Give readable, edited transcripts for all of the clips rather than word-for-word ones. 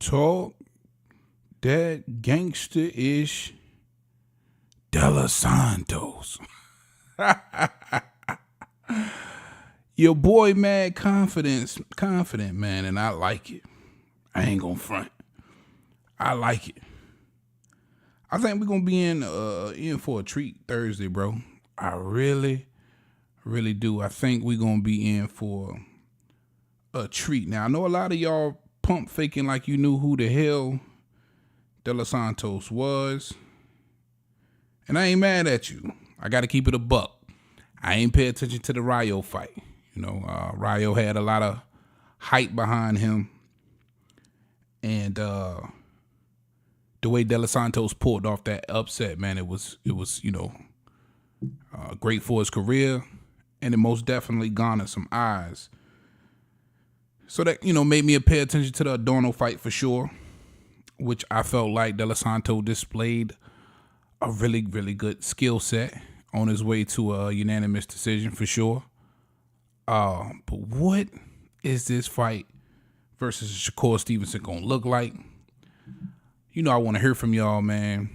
talk that gangster-ish Della Santos. Your boy mad confident, man, and I like it. I ain't gonna front. I like it. I think we're gonna be in for a treat Thursday, bro. I really, really do. I think we're gonna be in for a treat. Now I know a lot of y'all pump faking like you knew who the hell Della Santos was. And I ain't mad at you. I gotta keep it a buck. I ain't pay attention to the Rayo fight. You know, Rayo had a lot of hype behind him. And the way Della Santos pulled off that upset, man, it was great for his career, and it most definitely garnered some eyes. So that, made me pay attention to the Adorno fight for sure, which I felt like Della Santos displayed a really, really good skill set on his way to a unanimous decision for sure. But what is this fight versus Shakur Stevenson gonna look like? I want to hear from y'all, man,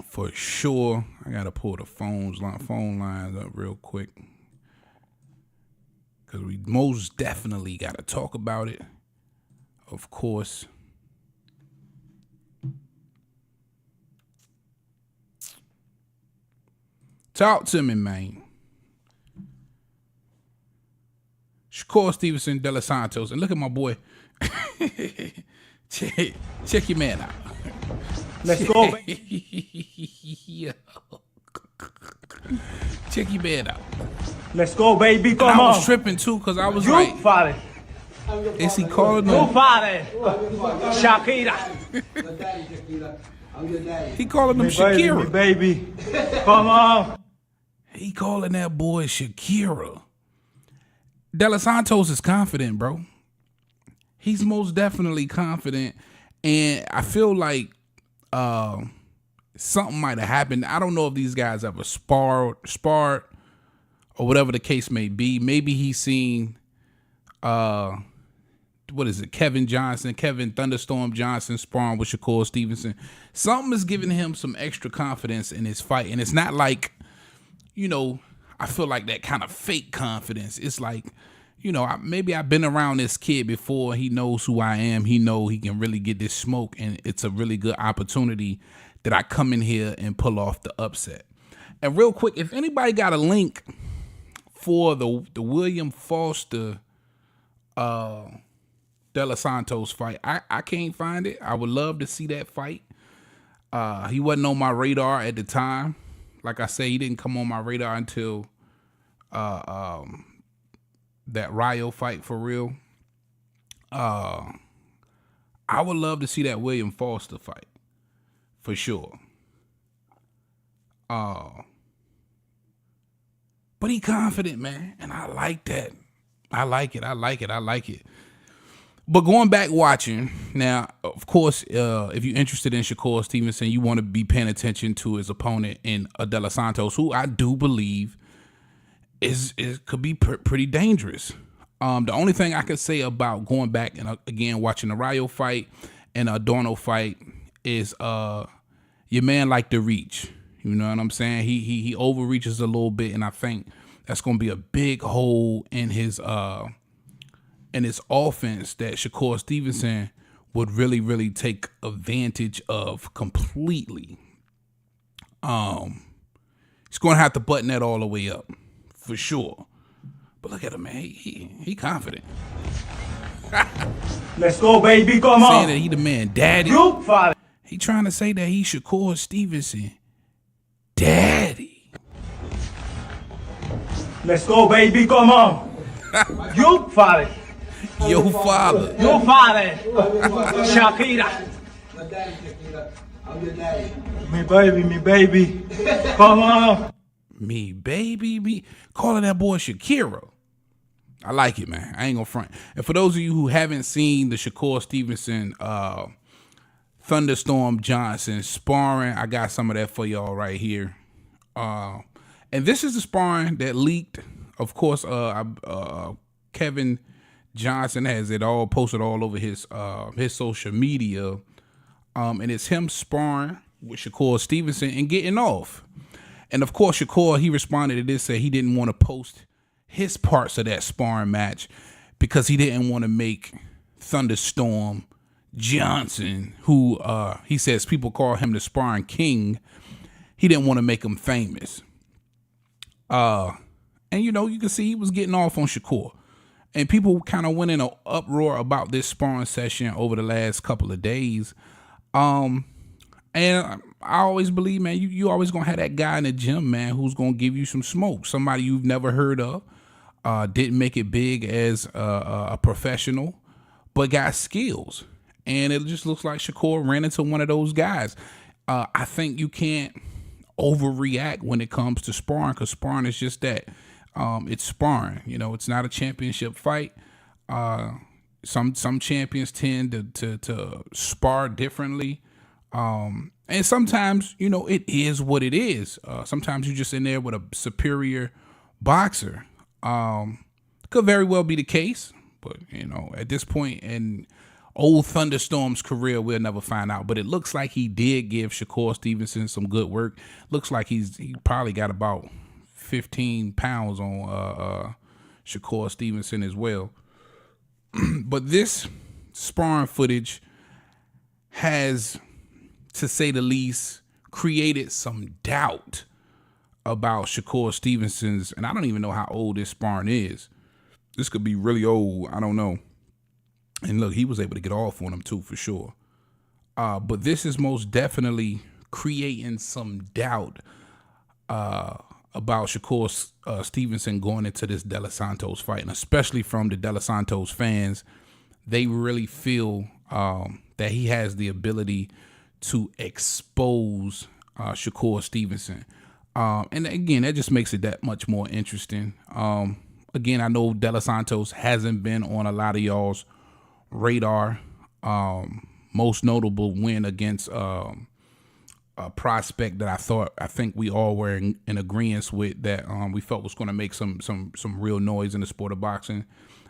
for sure. I gotta pull the phone lines up real quick, because we most definitely gotta talk about it, of course. Talk to me, man. Shakur Stevenson, Della Santos, and look at my boy. Check your man out. Let's go, baby. Check your man out. Let's go, baby. Come on. I was tripping too, because I was You like, father. is he calling You him? father. Shakira. He calling him Me baby, Shakira. me baby. Come on. He calling that boy Shakira. Della Santos is confident, bro. He's most definitely confident, and I feel like something might have happened. I don't know if these guys ever sparred, or whatever the case may be. Maybe he's seen Kevin Thunderstorm Johnson sparring with Shakur Stevenson. Something is giving him some extra confidence in his fight, and it's not like, I feel like that kind of fake confidence. It's like, maybe I've been around this kid before. He knows who I am. He know he can really get this smoke, and it's a really good opportunity that I come in here and pull off the upset. And real quick, if anybody got a link for the William Foster Della Santos fight, I can't find it. I would love to see that fight. He wasn't on my radar at the time. Like I say, he didn't come on my radar until that Rayo fight for real. I would love to see that William Foster fight for sure. But he confident, man, and I like that. I like it. But going back watching now, of course, if you're interested in Shakur Stevenson, you want to be paying attention to his opponent in Della Santos, who I do believe could be pretty dangerous. The only thing I could say about going back and again watching the Rayo fight and Adorno fight is your man like to reach. You know what I'm saying? He overreaches a little bit, and I think that's going to be a big hole in his offense that Shakur Stevenson would really, really take advantage of completely. He's going to have to button that all the way up for sure. But look at him, man. He confident. Let's go, baby. Come on. Saying that he the man daddy. You father. He trying to say that he Shakur Stevenson daddy. Let's go, baby. Come on. You father. Yo father. You father. Shakira. Me baby. Come on. Me baby, me calling that boy Shakira. I like it, man. I ain't gonna front. And for those of you who haven't seen the Shakur Stevenson Thunderstorm Johnson sparring, I got some of that for y'all right here. And this is the sparring that leaked. Of course, Kevin Johnson has it all posted all over his social media. And it's him sparring with Shakur Stevenson and getting off. And of course, Shakur, he responded to this, said he didn't want to post his parts of that sparring match because he didn't want to make Thunderstorm Johnson, who he says people call him the sparring king, he didn't want to make him famous. And you can see he was getting off on Shakur. And people kind of went in an uproar about this sparring session over the last couple of days. And I always believe, man, you always gonna have that guy in the gym, man, who's gonna give you some smoke. Somebody you've never heard of, didn't make it big as a professional, but got skills. And it just looks like Shakur ran into one of those guys. I think you can't overreact when it comes to sparring, because sparring is just that. It's sparring. It's not a championship fight. Some champions tend to spar differently. And sometimes, it is what it is. Sometimes you're just in there with a superior boxer. Could very well be the case, but at this point in old Thunderstorm's career, we'll never find out. But it looks like he did give Shakur Stevenson some good work. Looks like he probably got about 15 pounds on Shakur Stevenson as well. But this sparring footage has, to say the least, created some doubt about Shakur Stevenson's, and I don't even know how old this sparring is. This could be really old. I don't know. And look, he was able to get off on him too, for sure. But this is most definitely creating some doubt about Shakur Stevenson going into this De Los Santos fight, and especially from the De Los Santos fans. They really feel that he has the ability to expose Shakur Stevenson. And again, that just makes it that much more interesting. Again, I know De Los Santos hasn't been on a lot of y'all's radar. Most notable win against a prospect that I think we all were in agreement with, that we felt was going to make some real noise in the sport of boxing,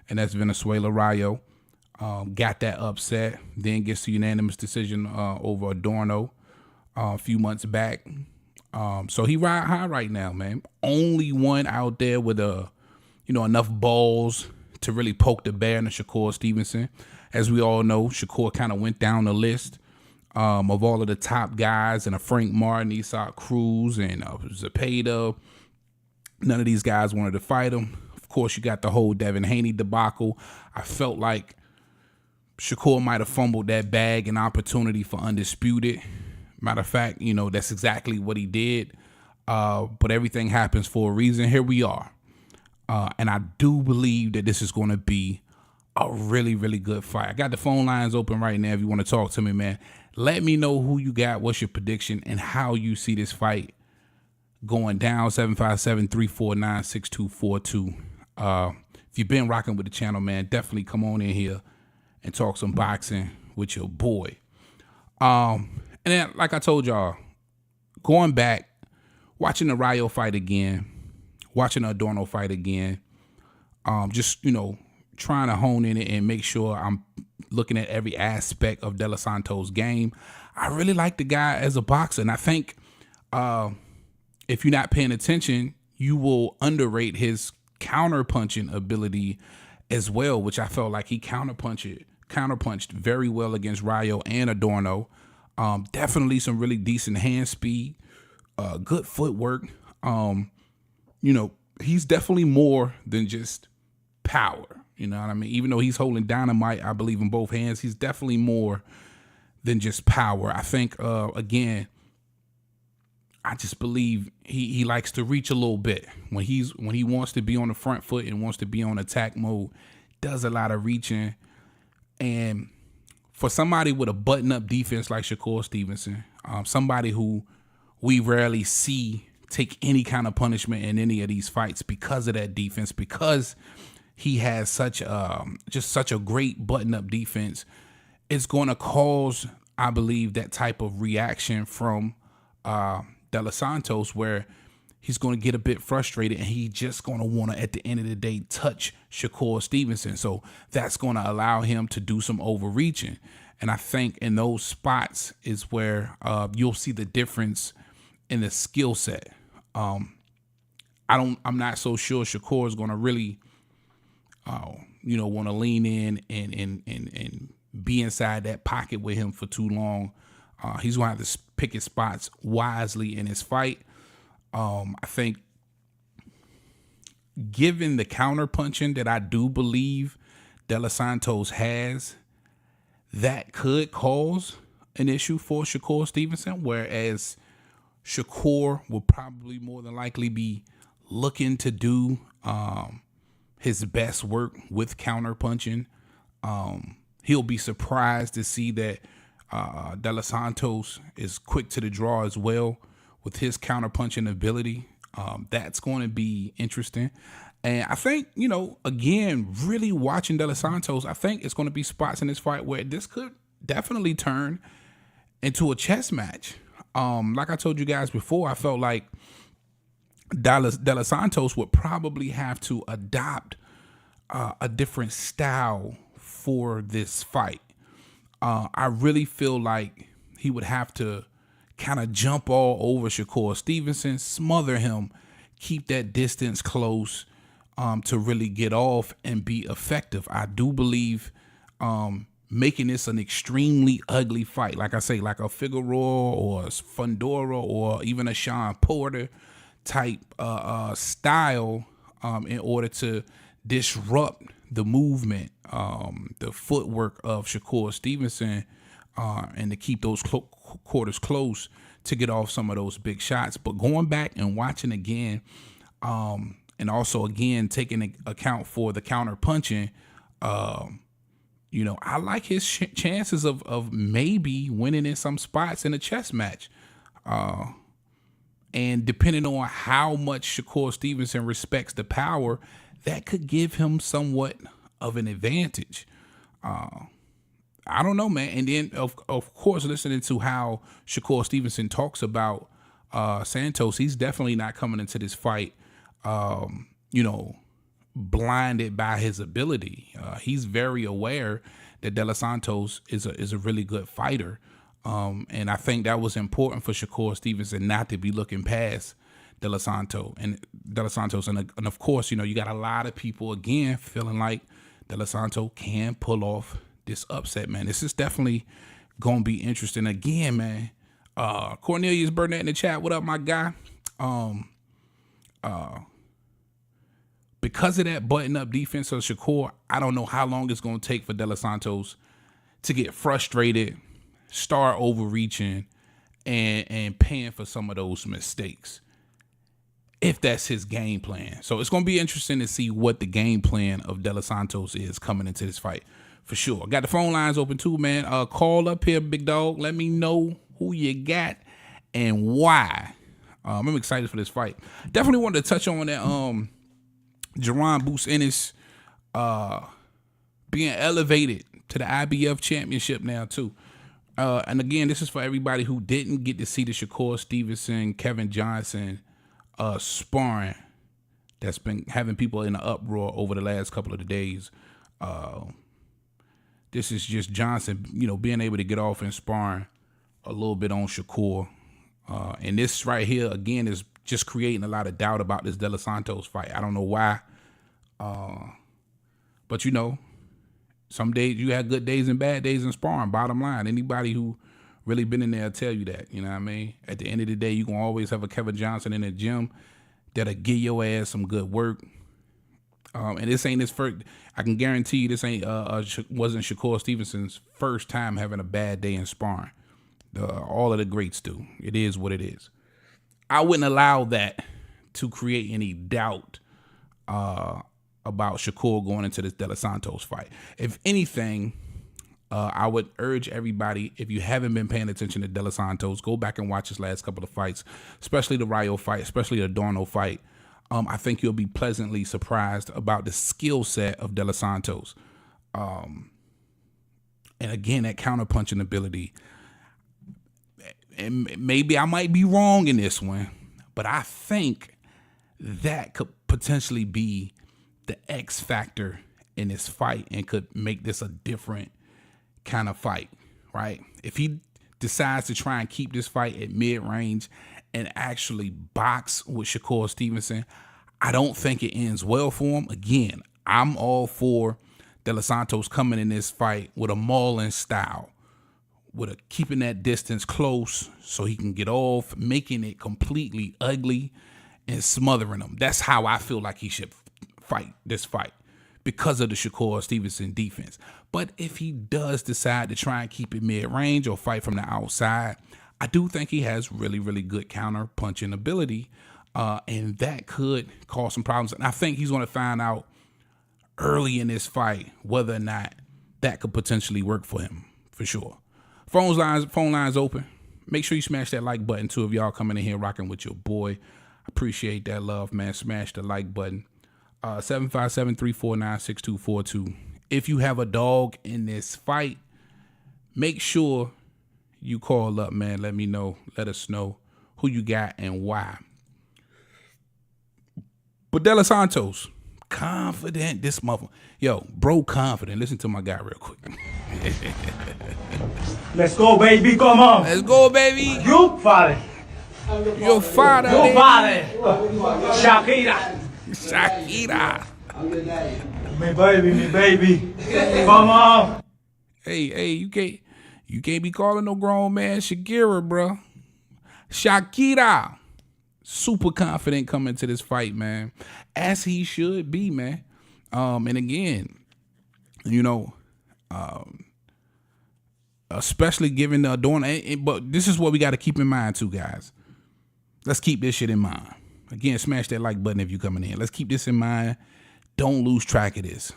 and that's Venezuela Rayo. Got that upset, then gets a unanimous decision over Adorno a few months back. So he ride high right now, man. Only one out there with enough balls to really poke the bear in Shakur Stevenson. As we all know, Shakur kind of went down the list of all of the top guys, and Frank Martin, Isak Cruz, and Zepeda. None of these guys wanted to fight him. Of course, you got the whole Devin Haney debacle. I felt like Shakur might have fumbled that bag and opportunity for Undisputed. Matter of fact, that's exactly what he did. But everything happens for a reason. Here we are. And I do believe that this is going to be a really, really good fight. I got the phone lines open right now if you want to talk to me, man. Let me know who you got, what's your prediction, and how you see this fight going down. 757-349-6242. If you've been rocking with the channel, man, definitely come on in here and talk some boxing with your boy. And then, like I told y'all, going back, watching the Rayo fight again, watching the Adorno fight again, just, trying to hone in it and make sure I'm looking at every aspect of De Los Santos' game. I really like the guy as a boxer, and I think if you're not paying attention, you will underrate his counterpunching ability as well, which I felt like he counterpunched very well against Rayo and Adorno. Definitely some really decent hand speed, good footwork. He's definitely more than just power. You know what I mean? Even though he's holding dynamite, I believe, in both hands, he's definitely more than just power. I think, again, I just believe he likes to reach a little bit. When he wants to be on the front foot and wants to be on attack mode, does a lot of reaching. And for somebody with a button-up defense like Shakur Stevenson, somebody who we rarely see take any kind of punishment in any of these fights because of that defense, because he has such a great button-up defense, it's going to cause, I believe, that type of reaction from De Los Santos, where he's going to get a bit frustrated, and he's just going to want to, at the end of the day, touch Shakur Stevenson. So that's going to allow him to do some overreaching. And I think in those spots is where you'll see the difference in the skill set. I'm not so sure Shakur is going to really, want to lean in and be inside that pocket with him for too long. He's going to have to pick his spots wisely in his fight. I think given the counter punching that I do believe De Los Santos has, that could cause an issue for Shakur Stevenson, whereas Shakur will probably more than likely be looking to do his best work with counter punching. He'll be surprised to see that De Los Santos is quick to the draw as well with his counter punching ability. That's going to be interesting. And I think, again, really watching De Los Santos, I think it's going to be spots in this fight where this could definitely turn into a chess match. Like I told you guys before, I felt like De Los Santos would probably have to adopt a different style for this fight. I really feel like he would have to kind of jump all over Shakur Stevenson, smother him, keep that distance close to really get off and be effective. I do believe making this an extremely ugly fight, like I say, like a Figueroa or a Fundora or even a Sean Porter type style in order to disrupt the movement, the footwork of Shakur Stevenson, and to keep those quarters close to get off some of those big shots. But going back and watching again, and also again taking account for the counter punching, I like his chances of maybe winning in some spots in a chess match. And depending on how much Shakur Stevenson respects the power, that could give him somewhat of an advantage. I don't know, man. And then, of course, listening to how Shakur Stevenson talks about Santos, he's definitely not coming into this fight, blinded by his ability. He's very aware that De Los Santos is a really good fighter. And I think that was important for Shakur Stevenson not to be looking past De Los Santos. And of course, you got a lot of people, again, feeling like De Los Santos can pull off this upset, man. This is definitely going to be interesting. Again, man, Cornelius Burnett in the chat, what up, my guy? Because of that button-up defense of Shakur, I don't know how long it's going to take for De Los Santos to get frustrated, start overreaching, and paying for some of those mistakes, if that's his game plan. So it's going to be interesting to see what the game plan of De Los Santos is coming into this fight, for sure. Got the phone lines open too, man. Call up here, big dog. Let me know who you got and why. I'm excited for this fight. Definitely wanted to touch on that Jaron Boots Ennis being elevated to the IBF championship now too. And again, this is for everybody who didn't get to see the Shakur Stevenson, Kevin Johnson sparring that's been having people in an uproar over the last couple of the days. This is just Johnson, being able to get off and sparring a little bit on Shakur. And this right here, again, is just creating a lot of doubt about this De Los Santos fight. I don't know why. But, some days you have good days and bad days in sparring, bottom line. Anybody who really been in there will tell you that, you know what I mean? At the end of the day, you're going to always have a Kevin Johnson in the gym that'll give your ass some good work. And this ain't his first. I can guarantee you this wasn't Shakur Stevenson's first time having a bad day in sparring. All of the greats do. It is what it is. I wouldn't allow that to create any doubt about Shakur going into this De Los Santos fight. If anything, I would urge everybody, if you haven't been paying attention to De Los Santos, go back and watch his last couple of fights, especially the Rayo fight, especially the Dorno fight. I think you'll be pleasantly surprised about the skill set of De Los Santos. And again, that counterpunching ability. And maybe I might be wrong in this one, But I think that could potentially be the X factor in this fight and could make this a different kind of fight, right? If he decides to try and keep this fight at mid-range and actually box with Shakur Stevenson, I don't think it ends well for him. Again, I'm all for De Los Santos coming in this fight with a mauling style, with a keeping that distance close so he can get off, making it completely ugly and smothering him. That's how I feel like he should fight this fight because of the Shakur Stevenson defense. But if he does decide to try and keep it mid-range or fight from the outside, I do think he has really, really good counter punching ability, and that could cause some problems. And I think he's going to find out early in this fight whether or not that could potentially work for him, for sure. Phone lines open. Make sure you smash that like button too if y'all coming in here rocking with your boy. I appreciate that love, man. Smash the like button. 757-349-6242. If you have a dog in this fight, make sure you call up, man. Let me know. Let us know who you got and why. But De Los Santos, confident this motherfucker. Yo, bro, confident. Listen to my guy real quick. Let's go, baby. Come on. Let's go, baby. You father. Your father. You father. Shakira. Shakira. Me baby. Come on. Hey, you can't be calling no grown man Shakira, bro. Shakira. Super confident coming to this fight, man. As he should be, man. And again, you know, especially given the Adorn, but this is what we got to keep in mind too, guys. Let's keep this shit in mind. Again, smash that like button if you're coming in. Let's keep this in mind. Don't lose track of this.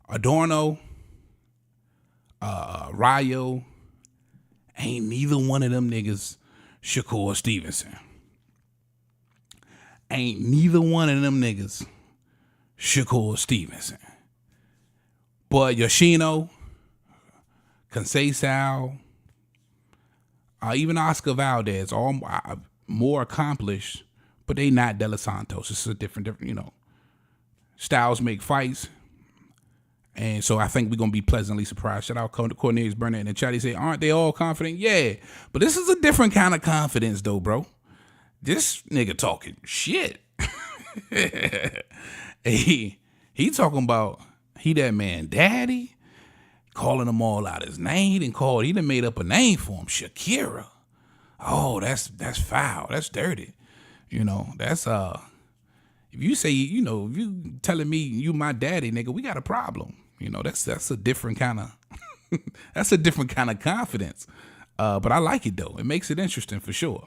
Adorno, Rayo, ain't neither one of them niggas Shakur Stevenson. Ain't neither one of them niggas Shakur Stevenson. But Yoshino, Conceição, even Oscar Valdez, all more accomplished, but they not De Los Santos. It's a different, you know. Styles make fights. And so I think we're going to be pleasantly surprised. Shout out to Cornelius Burnett in the chat. He said, aren't they all confident? Yeah. But this is a different kind of confidence, though, bro. This nigga talking shit. he talking about he that man daddy, calling them all out his name. He done made up a name for him, Shakira. Oh, that's foul. That's dirty. You know, that's if you say, you know, if you telling me you my daddy, nigga, we got a problem. You know, that's a different kind of that's a different kind of confidence. But I like it though. It makes it interesting for sure.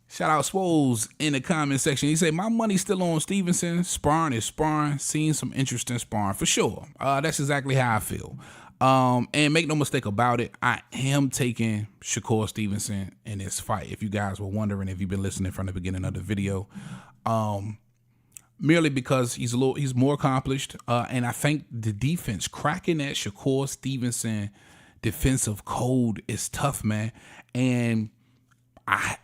Shout out Swoles in the comment section. He said, my money's still on Stevenson. Sparring is sparring. Seeing some interesting sparring for sure. That's exactly how I feel. And make no mistake about it, I am taking Shakur Stevenson in this fight. If you guys were wondering, if you've been listening from the beginning of the video, merely because he's more accomplished. And I think the defense, cracking that Shakur Stevenson defensive code is tough, man. And I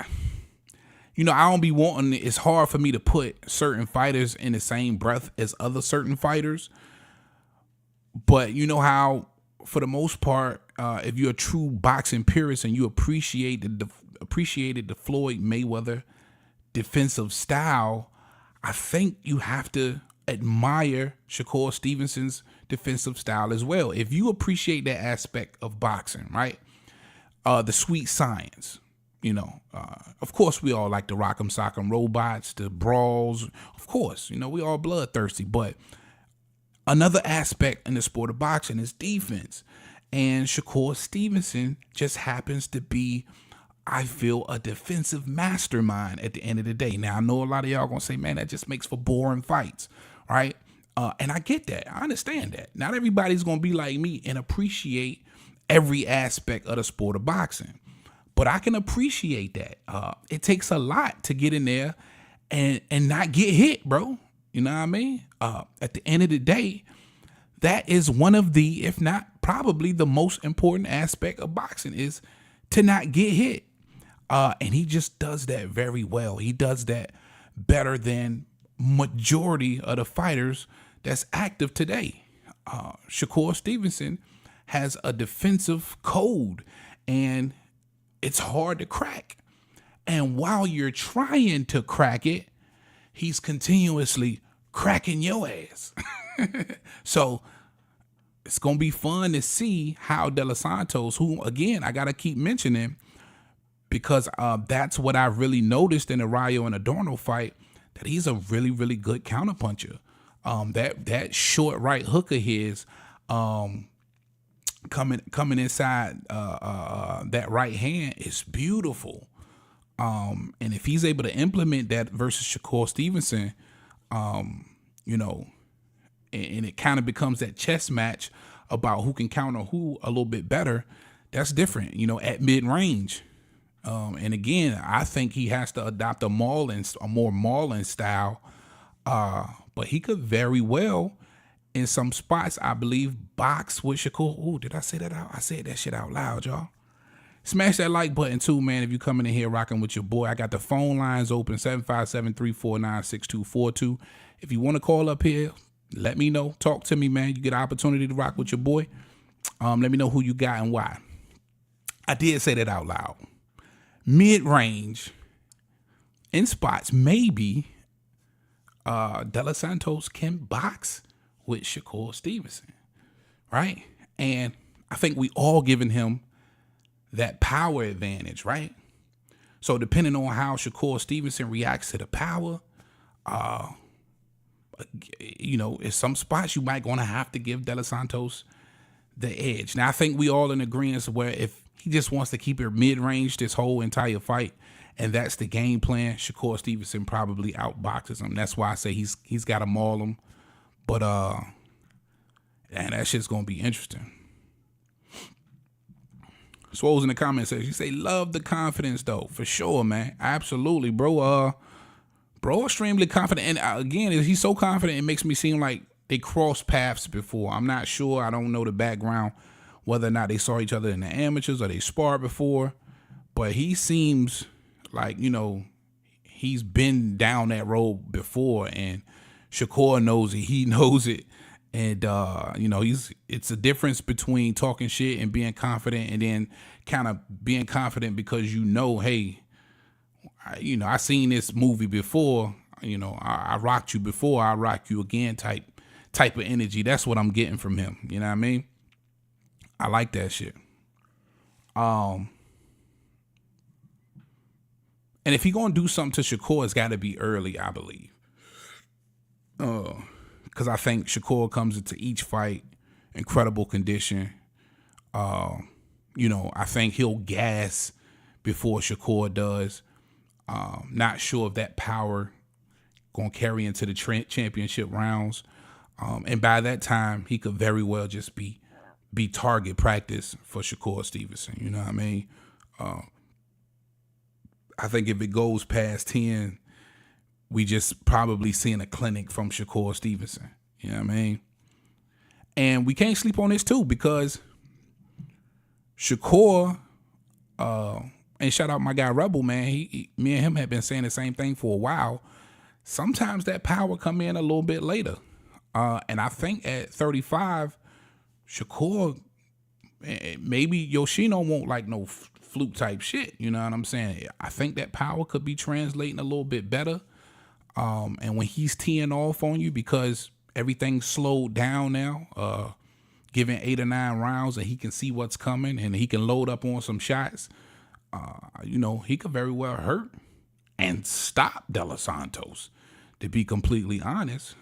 don't be wanting, it's hard for me to put certain fighters in the same breath as other certain fighters. But you know how, for the most part, if you're a true boxing purist and you appreciated the Floyd Mayweather defensive style, I think you have to admire Shakur Stevenson's defensive style as well. If you appreciate that aspect of boxing, right? The sweet science. You know, of course, we all like the rock'em sock'em robots, the brawls. Of course, you know, we all bloodthirsty. But another aspect in the sport of boxing is defense. And Shakur Stevenson just happens to be, I feel, a defensive mastermind at the end of the day. Now, I know a lot of y'all going to say, man, that just makes for boring fights, right? And I get that. I understand that. Not everybody's going to be like me and appreciate every aspect of the sport of boxing. But I can appreciate that. It takes a lot to get in there and not get hit, bro. You know what I mean? At the end of the day, that is one of the, if not probably the most important aspect of boxing, is to not get hit. And he just does that very well. He does that better than majority of the fighters that's active today. Shakur Stevenson has a defensive code, and it's hard to crack. And while you're trying to crack it, he's continuously cracking your ass. So it's going to be fun to see how De Los Santos, who, again, I got to keep mentioning, because that's what I really noticed in the Rayo and Adorno fight, that he's a really, really good counterpuncher. That short right hook of his coming inside that right hand is beautiful. And if he's able to implement that versus Shakur Stevenson, you know, and it kind of becomes that chess match about who can counter who a little bit better, that's different, you know, at mid-range. And again, I think he has to adopt a more mauling style, but he could very well, in some spots, I believe, box with Shakur. Ooh, did I say that out? I said that shit out loud, y'all. Smash that like button too, man, if you're coming in here rocking with your boy. I got the phone lines open, 757-349-6242. If you want to call up here, let me know. Talk to me, man. You get an opportunity to rock with your boy. Let me know who you got and why. I did say that out loud. Mid-range, in spots, maybe De Los Santos can box with Shakur Stevenson, right? And I think we all giving him that power advantage, right? So depending on how Shakur Stevenson reacts to the power, you know, in some spots you might gonna have to give De Los Santos the edge. Now I think we all in agreement where if he just wants to keep it mid-range this whole entire fight, and that's the game plan, Shakur Stevenson probably outboxes him. That's why I say he's got to maul him. But and that shit's gonna be interesting. Swole's in the comment section. You say love the confidence though, for sure, man. Absolutely, bro. Bro, extremely confident, and again, he's so confident it makes me seem like they crossed paths before. I'm not sure. I don't know the background, whether or not they saw each other in the amateurs or they sparred before, but he seems like, you know, he's been down that road before, and Shakur knows it. He knows it. And, you know, it's a difference between talking shit and being confident, and then kind of being confident because, you know, hey, I seen this movie before, you know, I rocked you before, I rock you again type of energy. That's what I'm getting from him. You know what I mean? I like that shit. And if he gonna do something to Shakur, it's got to be early, I believe. Because I think Shakur comes into each fight incredible condition. You know, I think he'll gas before Shakur does. Not sure if that power gonna carry into the championship rounds. And by that time, he could very well just be target practice for Shakur Stevenson. You know what I mean? I think if it goes past 10, we just probably seeing a clinic from Shakur Stevenson. You know what I mean? And we can't sleep on this too, because Shakur, and shout out my guy Rebel, man. Me and him have been saying the same thing for a while. Sometimes that power come in a little bit later. And I think at 35, Shakur, maybe Yoshino won't like no fluke type shit. You know what I'm saying? I think that power could be translating a little bit better. And when he's teeing off on you, because everything's slowed down now, giving 8 or 9 rounds, and he can see what's coming and he can load up on some shots, you know, he could very well hurt and stop De Los Santos, to be completely honest.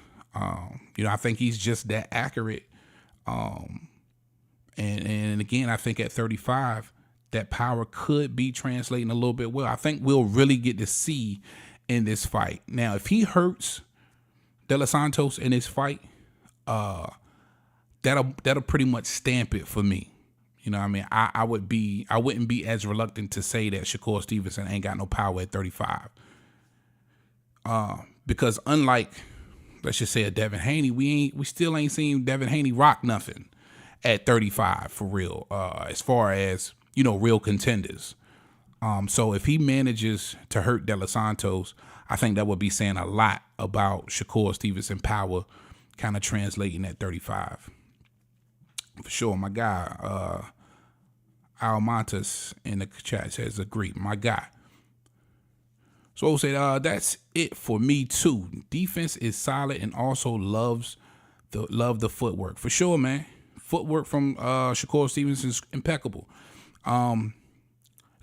You know, I think he's just that accurate. And again, I think at 35, that power could be translating a little bit well. I think we'll really get to see in this fight. Now, if he hurts De Los Santos in this fight, that'll pretty much stamp it for me. You know what I mean? I wouldn't be as reluctant to say that Shakur Stevenson ain't got no power at 35. Because unlike, let's just say, a Devin Haney, we still ain't seen Devin Haney rock nothing at 35 for real. As far as, you know, real contenders. So if he manages to hurt De Los Santos, I think that would be saying a lot about Shakur Stevenson power kind of translating at 35. For sure, my guy, Al Montes in the chat says agree. My guy. So I'll say that's it for me too. Defense is solid and also love the footwork. For sure, man. Footwork from Shakur Stevenson is impeccable.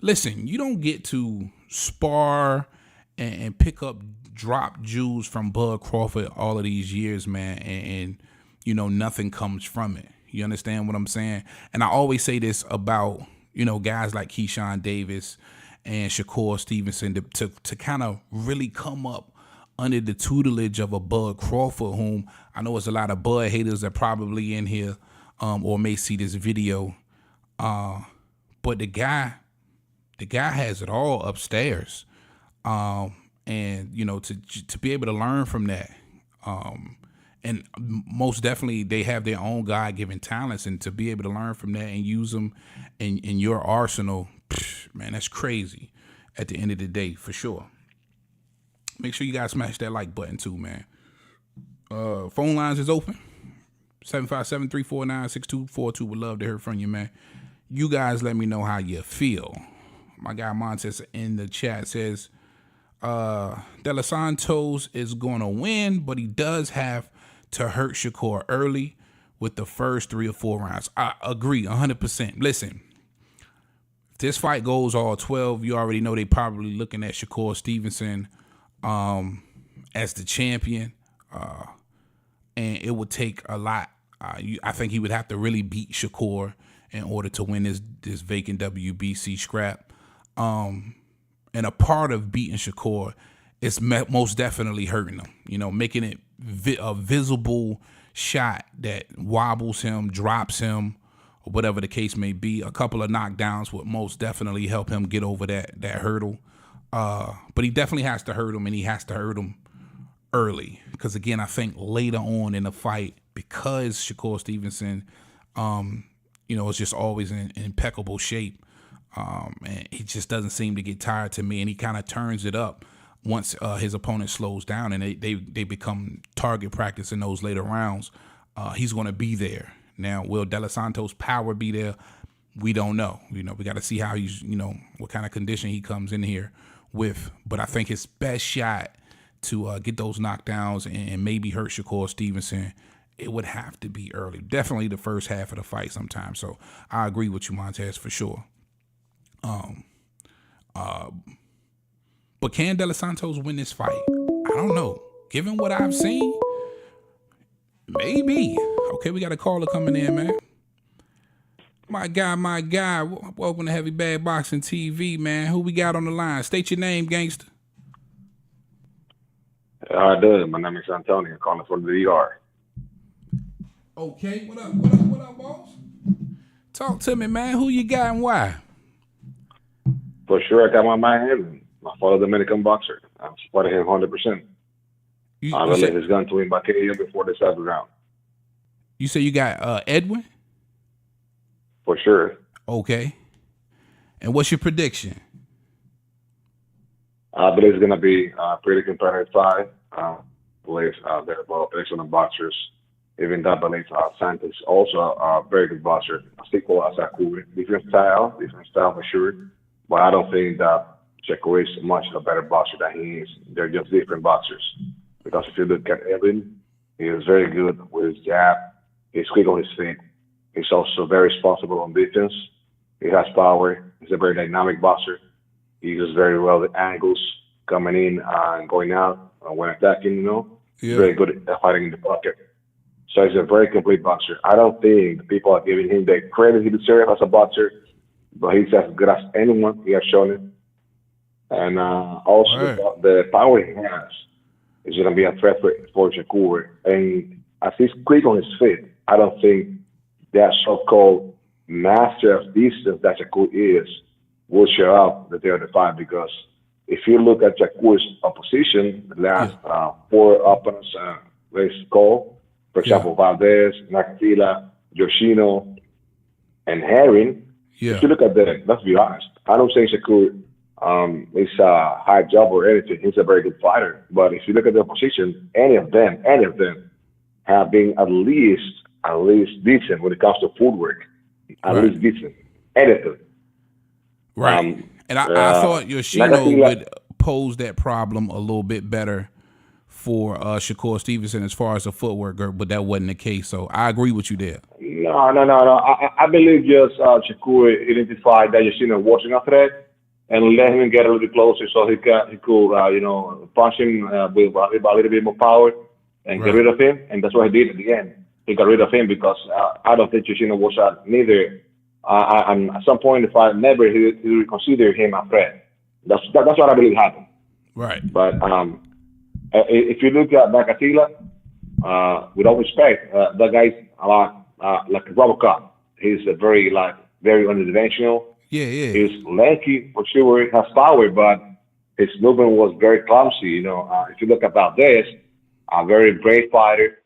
Listen, you don't get to spar and pick up drop jewels from Bud Crawford all of these years, man, and you know, nothing comes from it. You understand what I'm saying? And I always say this about, you know, guys like Keyshawn Davis and Shakur Stevenson to kind of really come up under the tutelage of a Bud Crawford, whom I know there's a lot of Bud haters that probably in here or may see this video. But the guy has it all upstairs. And, you know, to be able to learn from that. And most definitely they have their own God-given talents, and to be able to learn from that and use them in your arsenal, man, that's crazy at the end of the day, for sure. Make sure you guys smash that like button too, man. Phone lines is open. 757-349-6242. Would love to hear from you, man. You guys let me know how you feel. My guy Montes in the chat says, De Los Santos is going to win, but he does have to hurt Shakur early with the first 3 or 4 rounds. I agree 100%. Listen, if this fight goes all 12, you already know they probably looking at Shakur Stevenson as the champion. And it would take a lot. I think he would have to really beat Shakur in order to win this vacant WBC scrap. And a part of beating Shakur is most definitely hurting him, you know, making it a visible shot that wobbles him, drops him, or whatever the case may be. A couple of knockdowns would most definitely help him get over that hurdle. But he definitely has to hurt him, and he has to hurt him early. Because, again, I think later on in the fight, because Shakur Stevenson, you know, is just always in impeccable shape, and he just doesn't seem to get tired to me, and he kind of turns it up once his opponent slows down, and they become target practice in those later rounds. He's going to be there. Now, will De Los Santos' power be there? We don't know. You know, we got to see how he's, you know, what kind of condition he comes in here with. But I think his best shot to get those knockdowns and maybe hurt Shakur Stevenson, it would have to be early. Definitely the first half of the fight sometime. So I agree with you, Montez, for sure. But can De Los Santos win this fight? I don't know. Given what I've seen, maybe. Okay, we got a caller coming in, man. My guy. Welcome to Heavy Bag Boxing TV, man. Who we got on the line? State your name, gangster. I do. My name is Antonio, calling from the DR. Okay, what up, boss? Talk to me, man. Who you got and why? For sure, I got my man, my fellow Dominican boxer. I'm supporting him 100%. I believe he's going to win by KO before the 7th round. You say you got Edwin? For sure. Okay. And what's your prediction? I believe it's going to be a pretty competitive fight. I believe they're both excellent boxers. Even that, I believe Santos also a very good boxer. Equal as Shakur. Different style for sure. But I don't think that Shakur is much a better boxer than he is. They're just different boxers. Because if you look at Edwin, he is very good with his jab. He's quick on his feet. He's also very responsible on defense. He has power. He's a very dynamic boxer. He uses very well the angles coming in and going out when attacking, you know. Yeah. He's very good at fighting in the pocket. So he's a very complete boxer. I don't think people are giving him the credit he deserves as a boxer, but he's as good as anyone. He has shown it. And also the power he has is going to be a threat for Shakur. And as he's quick on his feet, I don't think that so-called master of distance that Shakur is will show up the day of the fight, because if you look at Shakur's opposition, the last 4 opponents they call, for example, Valdez, Nakatila, Yoshino, and Herring. If you look at them, let's be honest, I don't think Shakur He's a high job or anything. He's a very good fighter. But if you look at the position, any of them have been at least decent when it comes to footwork. At Right. least decent. Anything. Right. And I thought Yoshino would pose that problem a little bit better for Shakur Stevenson as far as the footwork, but that wasn't the case. So I agree with you there. No. I believe just Shakur identified that Yoshino wasn't a threat and let him get a little bit closer so he could punch him with a little bit more power and get rid of him. And that's what he did at the end. He got rid of him because I don't think Yoshino was neither. And at some point, if I never, he would consider him a threat. That's what I believe happened. Right. But if you look at Nakatila, with all respect, that guy's a lot like Robocop. He's very undimensional. Yeah. He's lanky for sure. He has power, but his movement was very clumsy. If you look at Valdez, a very brave fighter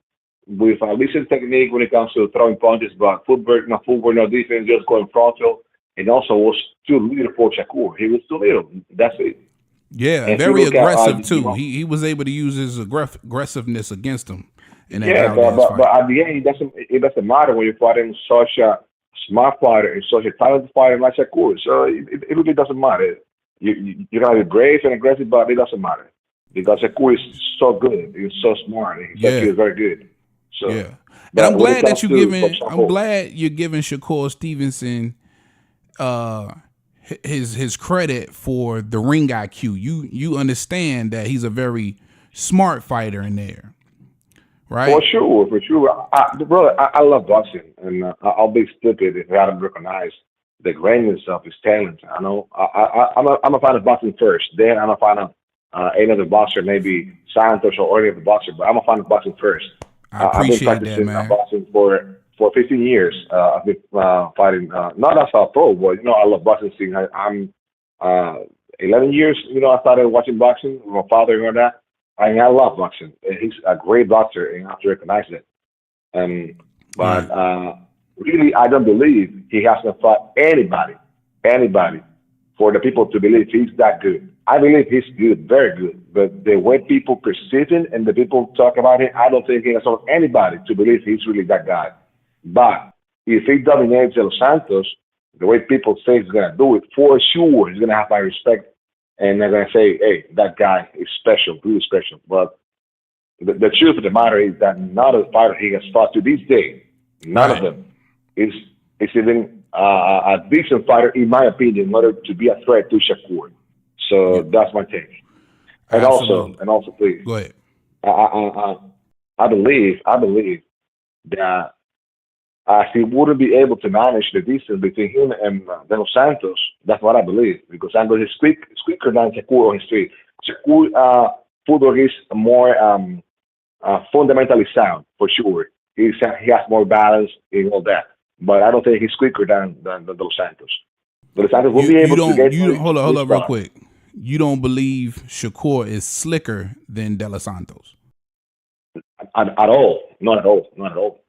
with a decent technique when it comes to throwing punches, but footwork, no defense, just going frontal. And also was too little for Shakur. He was too little. That's it. Yeah, and very aggressive too. He was able to use his aggressiveness against him. In that but at the end, it doesn't matter when you're fighting such a smart fighter and such a talented fighter like Shakur. So it really doesn't matter. You're gonna be brave and aggressive, but it doesn't matter because Shakur is so good. He's so smart. He's very good. So yeah, and I'm glad that I'm glad you're giving Shakur Stevenson his credit for the ring IQ. You understand that he's a very smart fighter in there, right? For sure. Brother, I love boxing, and I'll be stupid if I don't recognize the greatness of his talent. I know I'm a fan of boxing first. Then I'm a fan of any other boxer, maybe Santos or any other boxer. But I'm a fan of boxing first. I appreciate I've been practicing that, man. boxing for 15 years. I've been fighting, not as a pro, but I love boxing. I'm 11 years. I started watching boxing with my father and all that. I love boxing. He's a great boxer, and I have to recognize it. But really, I don't believe he has to fight anybody for the people to believe he's that good. I believe he's good, very good. But the way people perceive him and the people talk about him, I don't think he has told anybody to believe he's really that guy. But if he dominates Los Santos, the way people say he's going to do it, for sure, he's going to have my respect. And they're going to say, hey, that guy is special, really special. But the truth of the matter is that none of the fighters he has fought to this day, none of them is even a decent fighter, in my opinion, in order to be a threat to Shakur. So that's my take. And also, please, go ahead. I believe that he wouldn't be able to manage the distance between him and Dos Santos. That's what I believe, because Santos is quicker than Shakur on his feet. Shakur footwork is more fundamentally sound, for sure. He has more balance and all that. But I don't think he's quicker than Dos Santos. Dos Santos will be able to get... Hold up real quick. You don't believe Shakur is slicker than De Los Santos? At all. Not at all.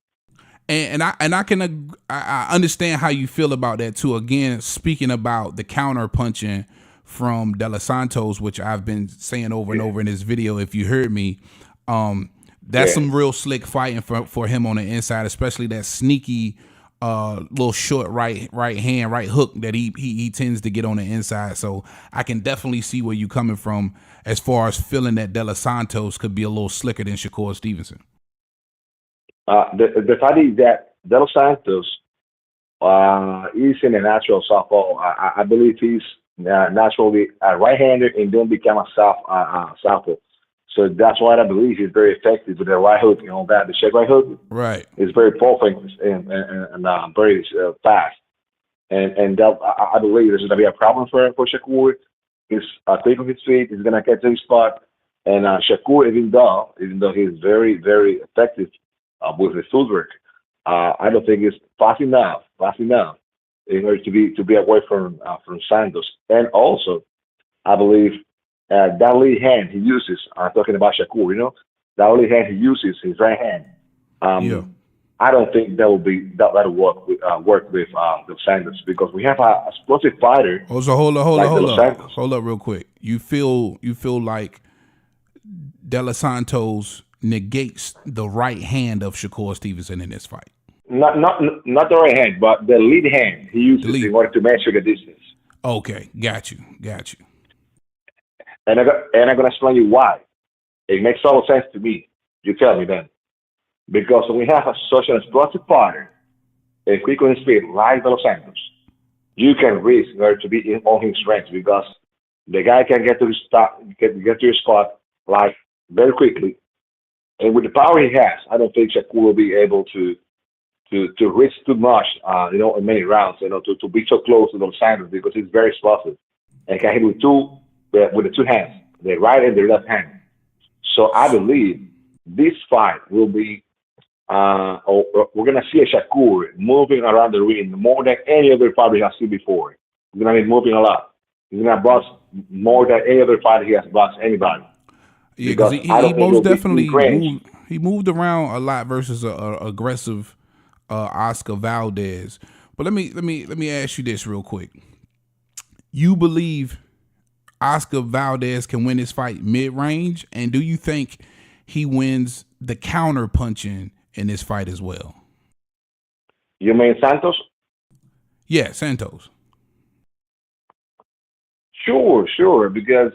And I understand how you feel about that too. Again, speaking about the counter punching from De Los Santos, which I've been saying over and over in this video, if you heard me, that's some real slick fighting for him on the inside, especially that sneaky little short right hand, right hook that he tends to get on the inside. So I can definitely see where you're coming from as far as feeling that De Los Santos could be a little slicker than Shakur Stevenson. The fact is that De Los Santos is in a natural southpaw. I believe he's naturally a right-hander and then become a southpaw. So that's why I believe he's very effective with the right hook and all that. The shake right hook, right, is very powerful and very fast. And that, I believe there's going to be a problem for Shakur. He's quick on his feet. He's going to get to his spot. And Shakur, even though he's very, very effective with his footwork, I don't think it's fast enough in order to be away from Santos. And also, I believe that lead hand he uses, I'm talking about Shakur, that lead hand he uses, his right hand. I don't think that'll work with the Santos because we have a explosive fighter Oh, so hold up, like the Santos. hold up, real quick. You feel like De Los Santos negates the right hand of Shakur Stevenson in this fight. Not the right hand, but the lead hand he uses in order to measure the distance. Okay, got you. And I'm gonna explain you why. It makes total sense to me. You tell me then. Because when we have such an explosive fighter, a quick on his feet like De Los Santos, you can risk in order to be on his strength because the guy can get to his spot, get to his spot like very quickly. And with the power he has, I don't think Shakur will be able to risk too much, in many rounds, to be so close to Dos Santos because he's very explosive and can hit with the two hands, the right and the left hand. So I believe this fight will be, we're gonna see a Shakur moving around the ring more than any other fight we have seen before. He's gonna be moving a lot. He's gonna box more than any other fight he has boxed anybody. Yeah, because he most definitely moved around a lot versus a aggressive Oscar Valdez. But let me ask you this real quick. You believe Oscar Valdez can win this fight mid-range, and do you think he wins the counter punching in this fight as well? You mean Santos? Yeah, Santos. Sure. Because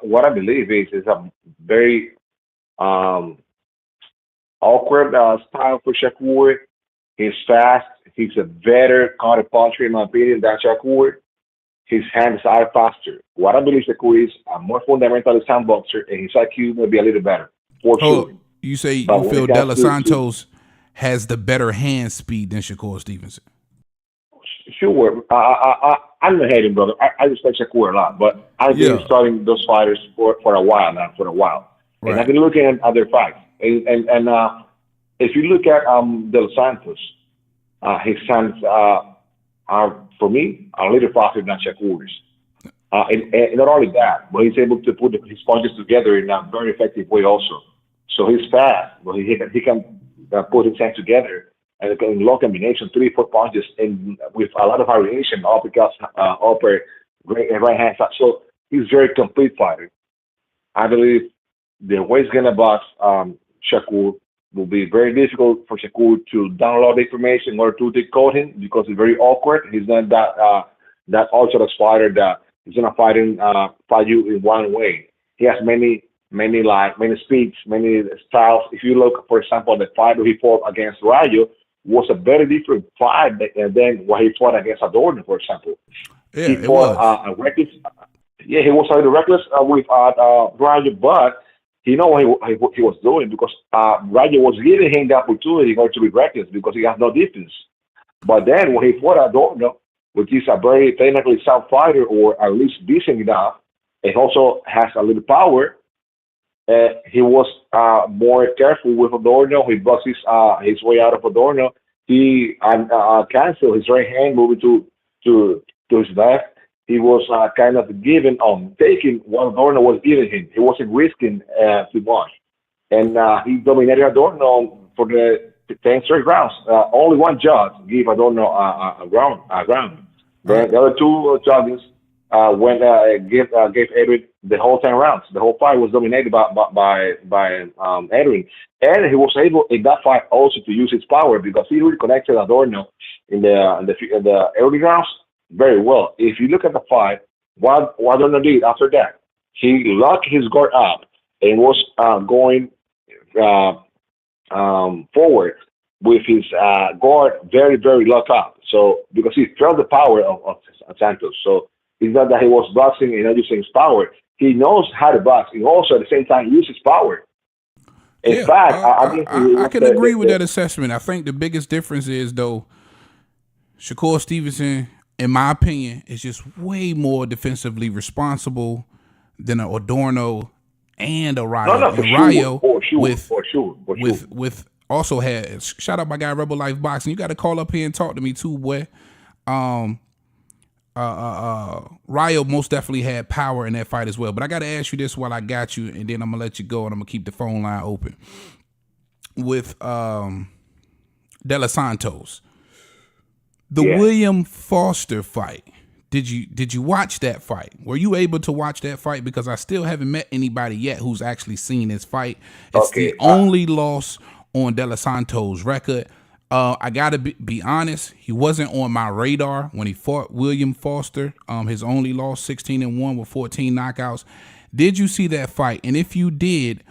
what I believe is a very awkward style for Shakur. He's fast. He's a better counter puncher, in my opinion, than Shakur. His hands are faster. What I believe Shakur is a more fundamentalist sound boxer, and his IQ may be a little better, for sure. You say you feel De Los Santos has the better hand speed than Shakur Stevenson? Sure. I'm not hating, brother. I respect Shakur a lot, but I've been studying those fighters for a while now, Right. And I've been looking at other fights. And if you look at De Los Santos, his hands are, for me, a little faster than Shakur's. And not only that, but he's able to put his punches together in a very effective way also. So he's fast, but he can put his hands together and in low combination, 3-4 punches, and with a lot of variation, uppercuts, upper, right hand side. So he's a very complete fighter. I believe the way he's gonna box Shakur will be very difficult for Shakur to download the information or to decode him because he's very awkward. He's not that orthodox fighter that is gonna fight you in one way. He has many speeds, many styles. If you look, for example, the fight he fought against Rayo was a very different fight than what he fought against Adorno, for example. Yeah, he fought a reckless. Yeah, he was a little reckless with Rayo, but he know what he was doing because Rayo was giving him the opportunity to be reckless because he has no defense. But then when he fought Adorno, which is a very technically sound fighter or at least decent enough, and also has a little power, he was more careful with Adorno. He boxed his way out of Adorno. He canceled his right hand, moving to his left. He was kind of taking what Adorno was giving him. He wasn't risking too much. And he dominated Adorno for the 10 straight rounds. Only one judge gave Adorno a round. Then the other two judges gave Edwin the whole 10 rounds. The whole fight was dominated by Edwin. And he was able in that fight also to use his power because he really connected Adorno in the early rounds very well. If you look at the fight, what Adorno did after that, he locked his guard up and was going forward with his guard very, very locked up. So because he felt the power of Santos. So it's not that he was boxing and not using his power. He knows how to box. He also at the same time uses power. In fact, I can agree with that assessment. I think the biggest difference is, though, Shakur Stevenson, in my opinion, is just way more defensively responsible than an Adorno and a Rayo. For sure. With also had, shout out my guy Rebel Life Boxing. You got to call up here and talk to me too, boy. Rayo most definitely had power in that fight as well. But I got to ask you this while I got you, and then I'm gonna let you go, and I'm gonna keep the phone line open. With De Los Santos. The Yeah. William Foster fight. Did you watch that fight? Were you able to watch that fight? Because I still haven't met anybody yet who's actually seen this fight. It's the only loss on De Los Santos' record. I gotta be honest, he wasn't on my radar when he fought William Foster. His only loss, 16-1 with 14 knockouts. Did you see that fight? And if you did,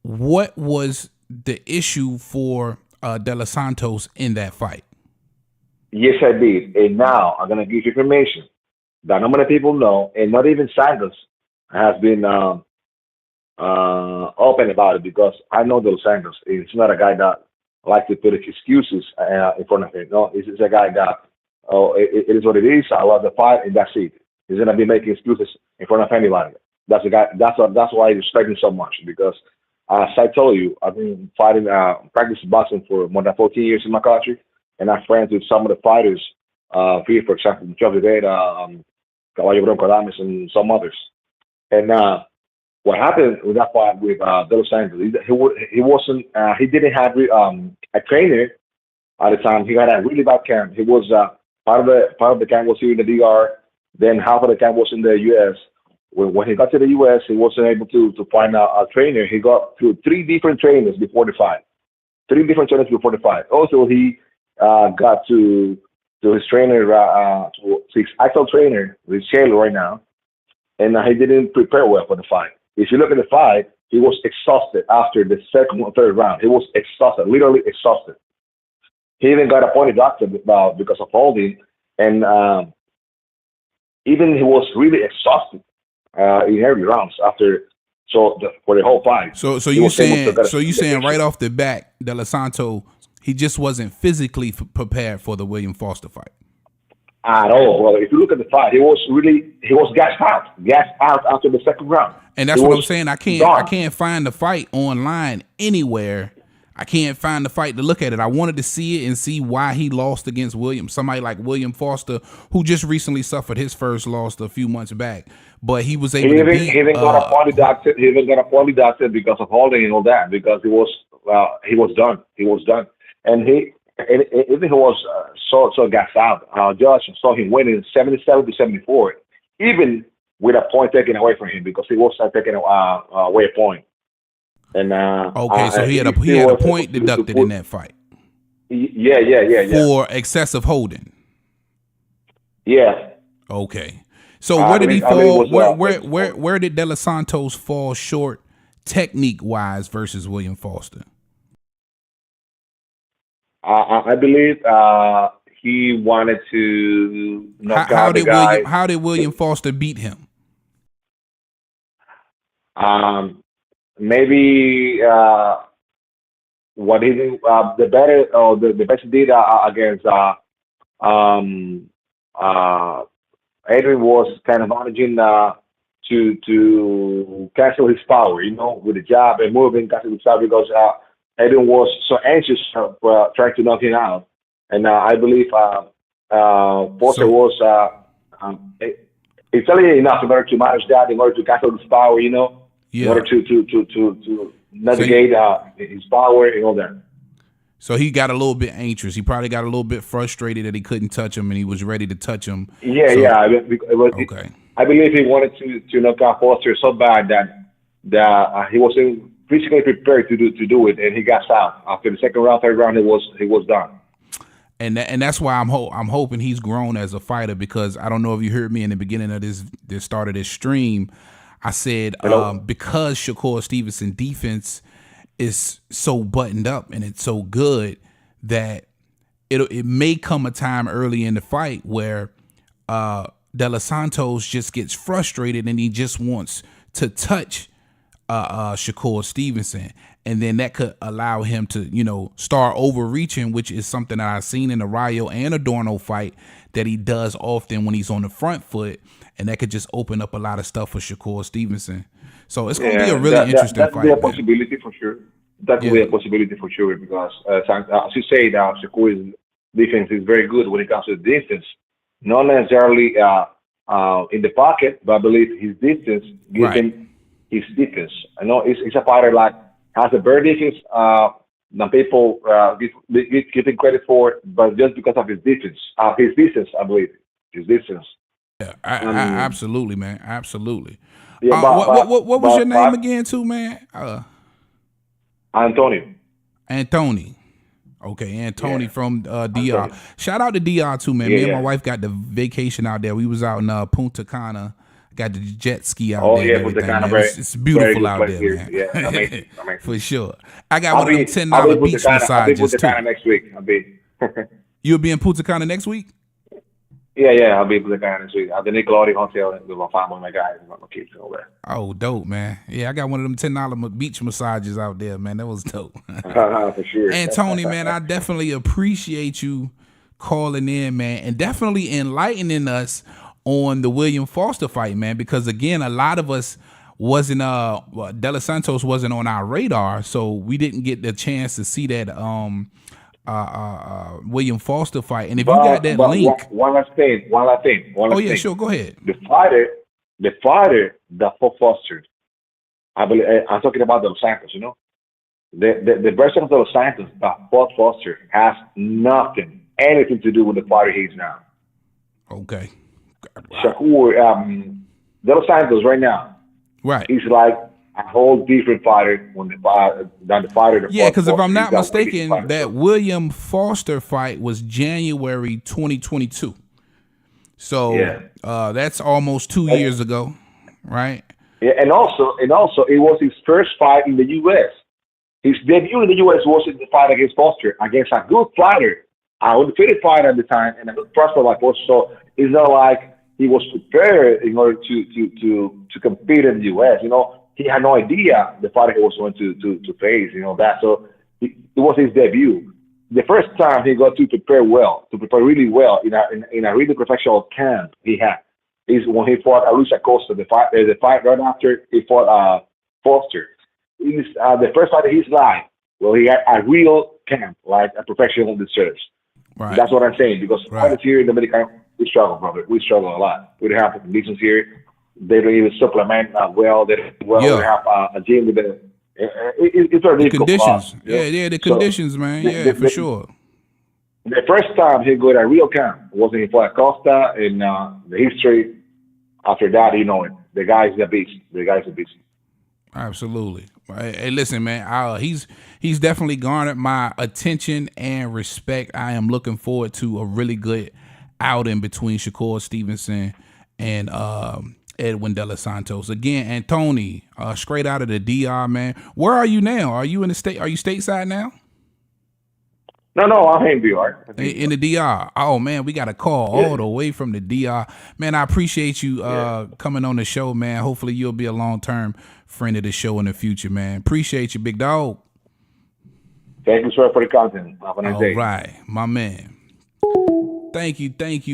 what was the issue for De Los Santos in that fight? Yes, I did. And now I'm gonna give you information that not many people know, and not even Santos has been open about it, because I know Dos Santos. It's not a guy that likes to put excuses in front of him. No, it's a guy that, it is what it is. I love the fight, and that's it. He's gonna be making excuses in front of anybody. That's the guy. That's why I respect him so much, because as I told you, I've been fighting, practicing boxing for more than 14 years in my country, and I'm friends with some of the fighters. Here, for example, Joe Rivera, Caballo Bronco Dames, and some others. And what happened with that fight with De Los Santos, he wasn't, he didn't have a trainer at the time. He had a really bad camp. He was part of the camp was here in the DR. Then half of the camp was in the U.S. When he got to the U.S., he wasn't able to find a trainer. He got through 3 different trainers before the fight. 3 different trainers before the fight. Also, he got to his trainer, to his actual trainer, his Shakur right now, and he didn't prepare well for the fight. If you look at the fight, he was exhausted after the second or third round. He was exhausted, literally exhausted. He even got appointed doctor because of holding, and even he was really exhausted in early rounds after. For the whole fight. So you saying right off the bat, De Los Santos, he just wasn't physically prepared for the William Foster fight at all, brother. If you look at the fight, he was gassed out after the second round. And that's what I'm saying. I can't find the fight online anywhere. I can't find the fight to look at it. I wanted to see it and see why he lost against somebody like William Foster, who just recently suffered his first loss a few months back. But he was able to beat. He even got a poly doctor. He even got a poly doctor because of holding and all that. Because he was done. He was done, and even he was so gassed out. Judge saw him winning 77-74, even with a point taken away from him, because he was taking away a point. And okay, so he had a point deducted in that fight. Yeah. For excessive holding. Yeah. Okay. So where did he fall? Where did De Los Santos fall short technique wise versus William Foster? I believe he wanted to knock out the guy. How did William Foster beat him? Maybe what he did, the best he did against Edwin was kind of managing to cancel his power, with the jab and moving, cancel his power, because Edwin was so anxious trying to knock him out. And I believe Foster was intelligent enough in order to manage that, in order to cancel his power, in order to navigate his power and all that. So he got a little bit anxious. He probably got a little bit frustrated that he couldn't touch him, and he was ready to touch him. Yeah. Okay. I believe he wanted to knock out Foster so bad that he wasn't physically prepared to do it, and he got out after the second round, third round. He was done. And that's why I'm hoping he's grown as a fighter, because I don't know if you heard me in the beginning of this start of this stream. I said because Shakur Stevenson defense is so buttoned up and it's so good that it may come a time early in the fight where De Los Santos just gets frustrated and he just wants to touch Shakur Stevenson, and then that could allow him to start overreaching, which is something that I've seen in the Rayo and Adorno fight that he does often when he's on the front foot, and that could just open up a lot of stuff for Shakur Stevenson. So it's going to be a really interesting fight. That could be a possibility for sure. That could be a possibility for sure, because as you say, Shakur's defense is very good when it comes to distance. Not necessarily in the pocket, but I believe his distance gives him his defense. I know he's a fighter like has a better defense than people give him credit for, but just because of his distance, I believe, his distance. Yeah, Um, absolutely, man. Absolutely. yeah, What was your name but again, too, man? Antonio, Anthony. Okay, Anthony yeah, from DR. Antonio, Shout out to DR too, man. yeah, Me and my yeah. wife got the vacation out there. We was out in Punta Cana. Got the jet ski out Oh there and yeah, Punta everything, Cana, man. It's very beautiful good out place there, here. man. Yeah, amazing, amazing. For sure. I got I'll one of them be I'll be $10 Punta beach Cana. I'll be massages Punta too. Cana next week. You'll be in Punta Cana next week? Yeah. I'll be Punta Cana next week. At the Nickelodeon Hotel with my family, my guys, and my kids over there. Oh, dope, man. Yeah, I got one of them $10 beach massages out there, man. That was dope. For sure. And Tony, man, I definitely appreciate you calling in, man, and definitely enlightening us on the William Foster fight, man, because again, a lot of us wasn't De Los Santos wasn't on our radar, so we didn't get the chance to see that William Foster fight. And if you got that link, one last thing. oh yeah, sure, go ahead. The fighter that fought Foster, I believe, I'm talking about the Santos. You know, the version of the Santos that fought Foster has anything to do with the fighter he is now. Okay. Shakur, De Los Santos right now, Right. he's like a whole different fighter than the fighter. That Yeah, fought because if Foster. I'm not He's a mistaken, fighter. that William Foster fight was January 2022. So Yeah. that's almost 2 years ago, right? Yeah, and also, it was his first fight in the U.S. His debut in the U.S. was in the fight against Foster, against a good fighter, a undefeated fighter at the time, and a good prospect like Foster. So it's not like he was prepared in order to compete in the U.S. You know, he had no idea the fighter he was going to face. You know that. So it was his debut. The first time he got to prepare really well in a really professional camp he had is when he fought Alicia Costa. The fight right after he fought Foster. It's the first fight of his life. Well, he had a real camp, like a professional deserves. Right. That's what I'm saying. Because Right. here in the Dominican, we struggle, brother. We struggle a lot. We don't have conditions here. They don't even supplement well. They don't have a gym with the. It's very difficult. Conditions. You know? Yeah, the conditions, man. Yeah, for sure. The first time he got a real camp was in Fort Costa in the history. After that, you know it. The guy's a beast. Absolutely. Hey, listen, man. He's definitely garnered my attention and respect. I am looking forward to a really good outing between Shakur Stevenson and Edwin De Los Santos. Again, Anthony, straight out of the DR, man. Where are you now? Are you in the state? Are you stateside now? No, I'm in DR. In the DR. Oh man, we got a call all the way from the DR. Man, I appreciate you coming on the show, man. Hopefully you'll be a long-term friend of the show in the future, man. Appreciate you, big dog. Thank you, sir, for the content. Have a nice day. All right, my man. Thank you,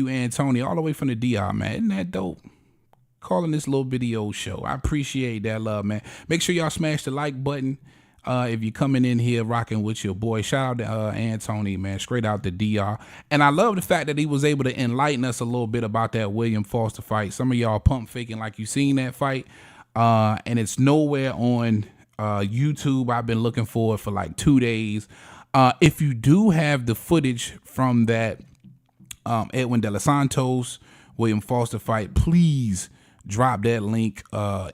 Antonio, all the way from the DR, man. Isn't that dope? Calling this little video show. I appreciate that love, man. Make sure y'all smash the like button. If you're coming in here rocking with your boy, shout out to Anthony, man, straight out the DR. And I love the fact that he was able to enlighten us a little bit about that William Foster fight. Some of y'all pump faking like you seen that fight, and it's nowhere on YouTube. I've been looking for it for like 2 days. If you do have the footage from that Edwin De Los Santos William Foster fight, please drop that link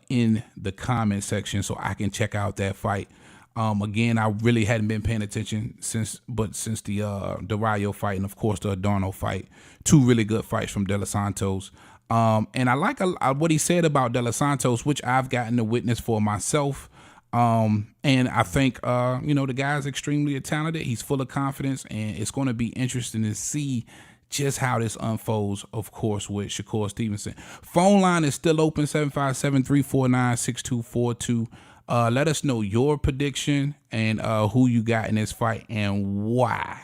in the comment section so I can check out that fight. Again, I really hadn't been paying attention since the Rayo fight and of course the Adorno fight. Two really good fights from De Los Santos. And I like what he said about De Los Santos, which I've gotten to witness for myself. And I think the guy's extremely talented. He's full of confidence, and it's going to be interesting to see just how this unfolds, of course, with Shakur Stevenson. Phone line is still open, 757-349-6242. Let us know your prediction and who you got in this fight and why.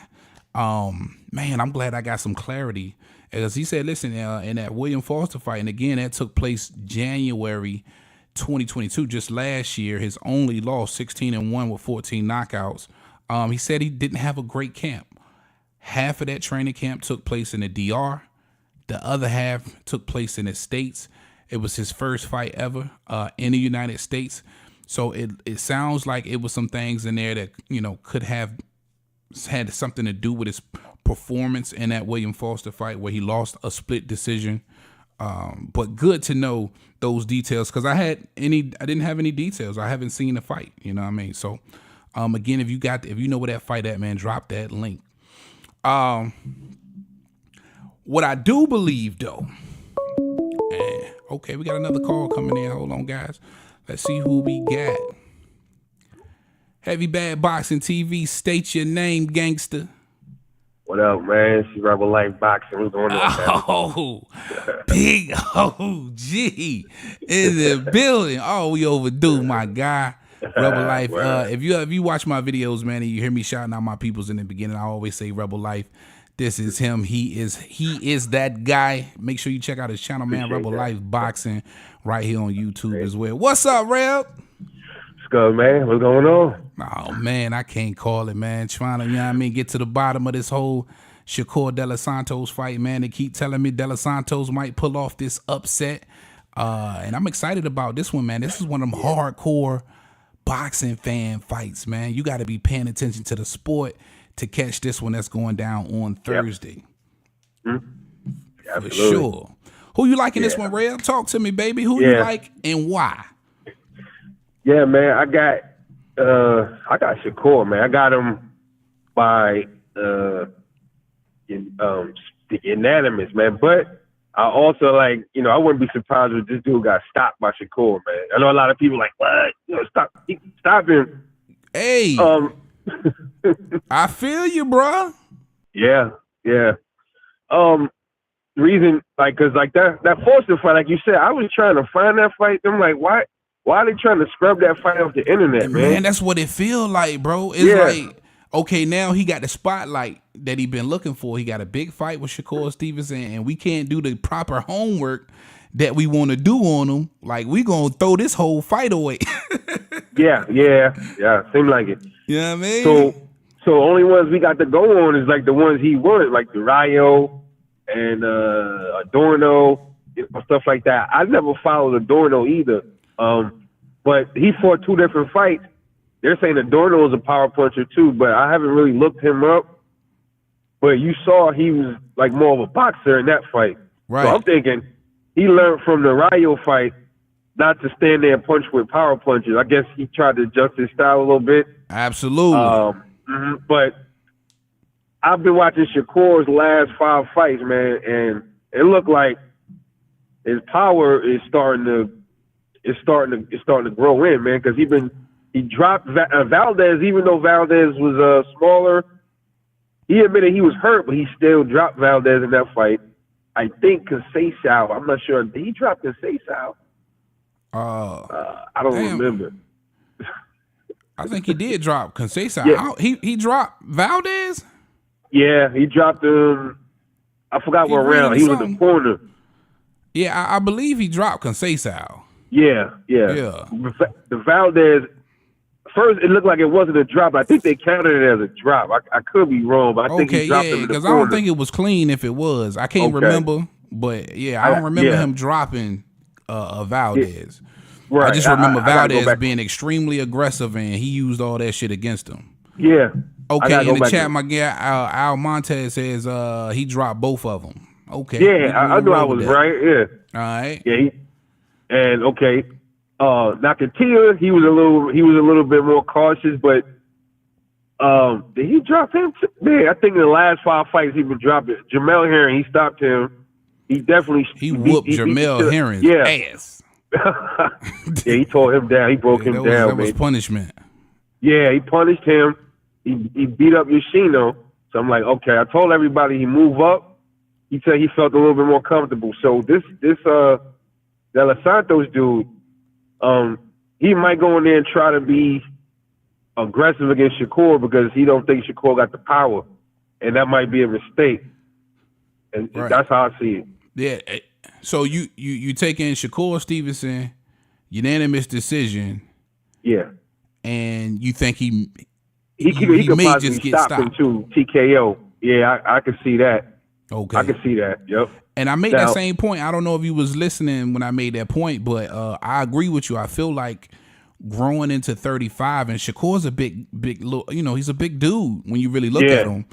Man, I'm glad I got some clarity. As he said, listen, in that William Foster fight, and again, that took place January 2022, just last year, his only loss, 16-1 with 14 knockouts. He said he didn't have a great camp. Half of that training camp took place in the DR. The other half took place in the States. It was his first fight ever in the United States. So it sounds like it was some things in there that, could have had something to do with his performance in that William Foster fight where he lost a split decision. But good to know those details, because I didn't have any details. I haven't seen the fight. You know what I mean? So again, if you know where that fight at, man, drop that link. What I do believe though, okay, we got another call coming in. Hold on, guys. Let's see who we got. Heavy Bad Boxing TV, state your name, gangster. What up, man? It's Rebel Life Boxing. What's going on, man? Oh, big OG in the building. Oh, we overdue, my guy. Rebel Life. If you watch my videos, man, and you hear me shouting out my peoples in the beginning, I always say Rebel Life. This is him. He is that guy. Make sure you check out his channel, man. Rebel Life Boxing, right here on YouTube as well. What's up, Reb? What's good, man? What's going on? Oh man, I can't call it, man. Trying to, get to the bottom of this whole Shakur De Los Santos fight, man. They keep telling me De Los Santos might pull off this upset, and I'm excited about this one, man. This is one of them hardcore boxing fan fights, man. You got to be paying attention to the sport to catch this one that's going down on Thursday. Yep. For sure. Who you like in this one, Ray? Talk to me, baby. Who you like and why? Yeah, man. I got Shakur, man. I got him by the unanimous, man. But I also I wouldn't be surprised if this dude got stopped by Shakur, man. I know a lot of people like, what? Stop him. Hey. I feel you, bro. Yeah. Reason, cause that Foster fight, like you said, I was trying to find that fight. I'm like, why are they trying to scrub that fight off the internet, man? Man, that's what it feel like, bro. It's like, okay, now he got the spotlight that he been looking for. He got a big fight with Shakur Stevenson, and we can't do the proper homework that we want to do on him. Like, we gonna throw this whole fight away. Yeah. Seem like it. You know what I mean? So only ones we got to go on is the ones he won, like the Rayo and Adorno, stuff like that. I never followed Adorno either. But he fought two different fights. They're saying Adorno is a power puncher too, but I haven't really looked him up. But you saw he was more of a boxer in that fight. Right. So I'm thinking he learned from the Rayo fight not to stand there and punch with power punches. I guess he tried to adjust his style a little bit. Absolutely. But I've been watching Shakur's last 5 fights, man, and it looked like his power is starting to grow in, man, because he dropped Valdez, even though Valdez was smaller. He admitted he was hurt, but he still dropped Valdez in that fight. I think Conceição, I'm not sure. Did he drop Conceição? I don't remember. I think he did drop Conceição. Yeah. He dropped Valdez? Yeah, he dropped him. I forgot what round. He was in the corner. Yeah, I believe he dropped Conceição. Yeah. The Valdez, first it looked like it wasn't a drop. I think they counted it as a drop. I could be wrong, but I think he dropped him in the corner. Because I don't think it was clean if it was. I can't remember, but I don't remember him dropping Valdez. Right. I just remember Valdez being extremely aggressive, and he used all that shit against him. Yeah. Okay, in the chat, my guy Al Montez says he dropped both of them. Okay. Yeah, I knew I was right. Yeah. All right. Yeah. Nakatia, he was a little bit more cautious, but did he drop him? Man, I think in the last 5 fights he been dropping. Jamel Herring, he stopped him. He definitely whooped Jamel Herring's ass. Yeah, he tore him down. He broke him down. That was punishment. Yeah, he punished him. He beat up Yoshino. So I'm like, okay. I told everybody he move up. He said he felt a little bit more comfortable. So this De Los Santos dude, he might go in there and try to be aggressive against Shakur because he don't think Shakur got the power, and that might be a mistake. And that's how I see it. Yeah. So you take in Shakur Stevenson, unanimous decision. Yeah. And you think he could may possibly just get stop him too, TKO. Yeah, I could see that. Okay. I could see that. Yep. And I made that same point. I don't know if you was listening when I made that point, but I agree with you. I feel like growing into 35, and Shakur's a big little, he's a big dude when you really look at him.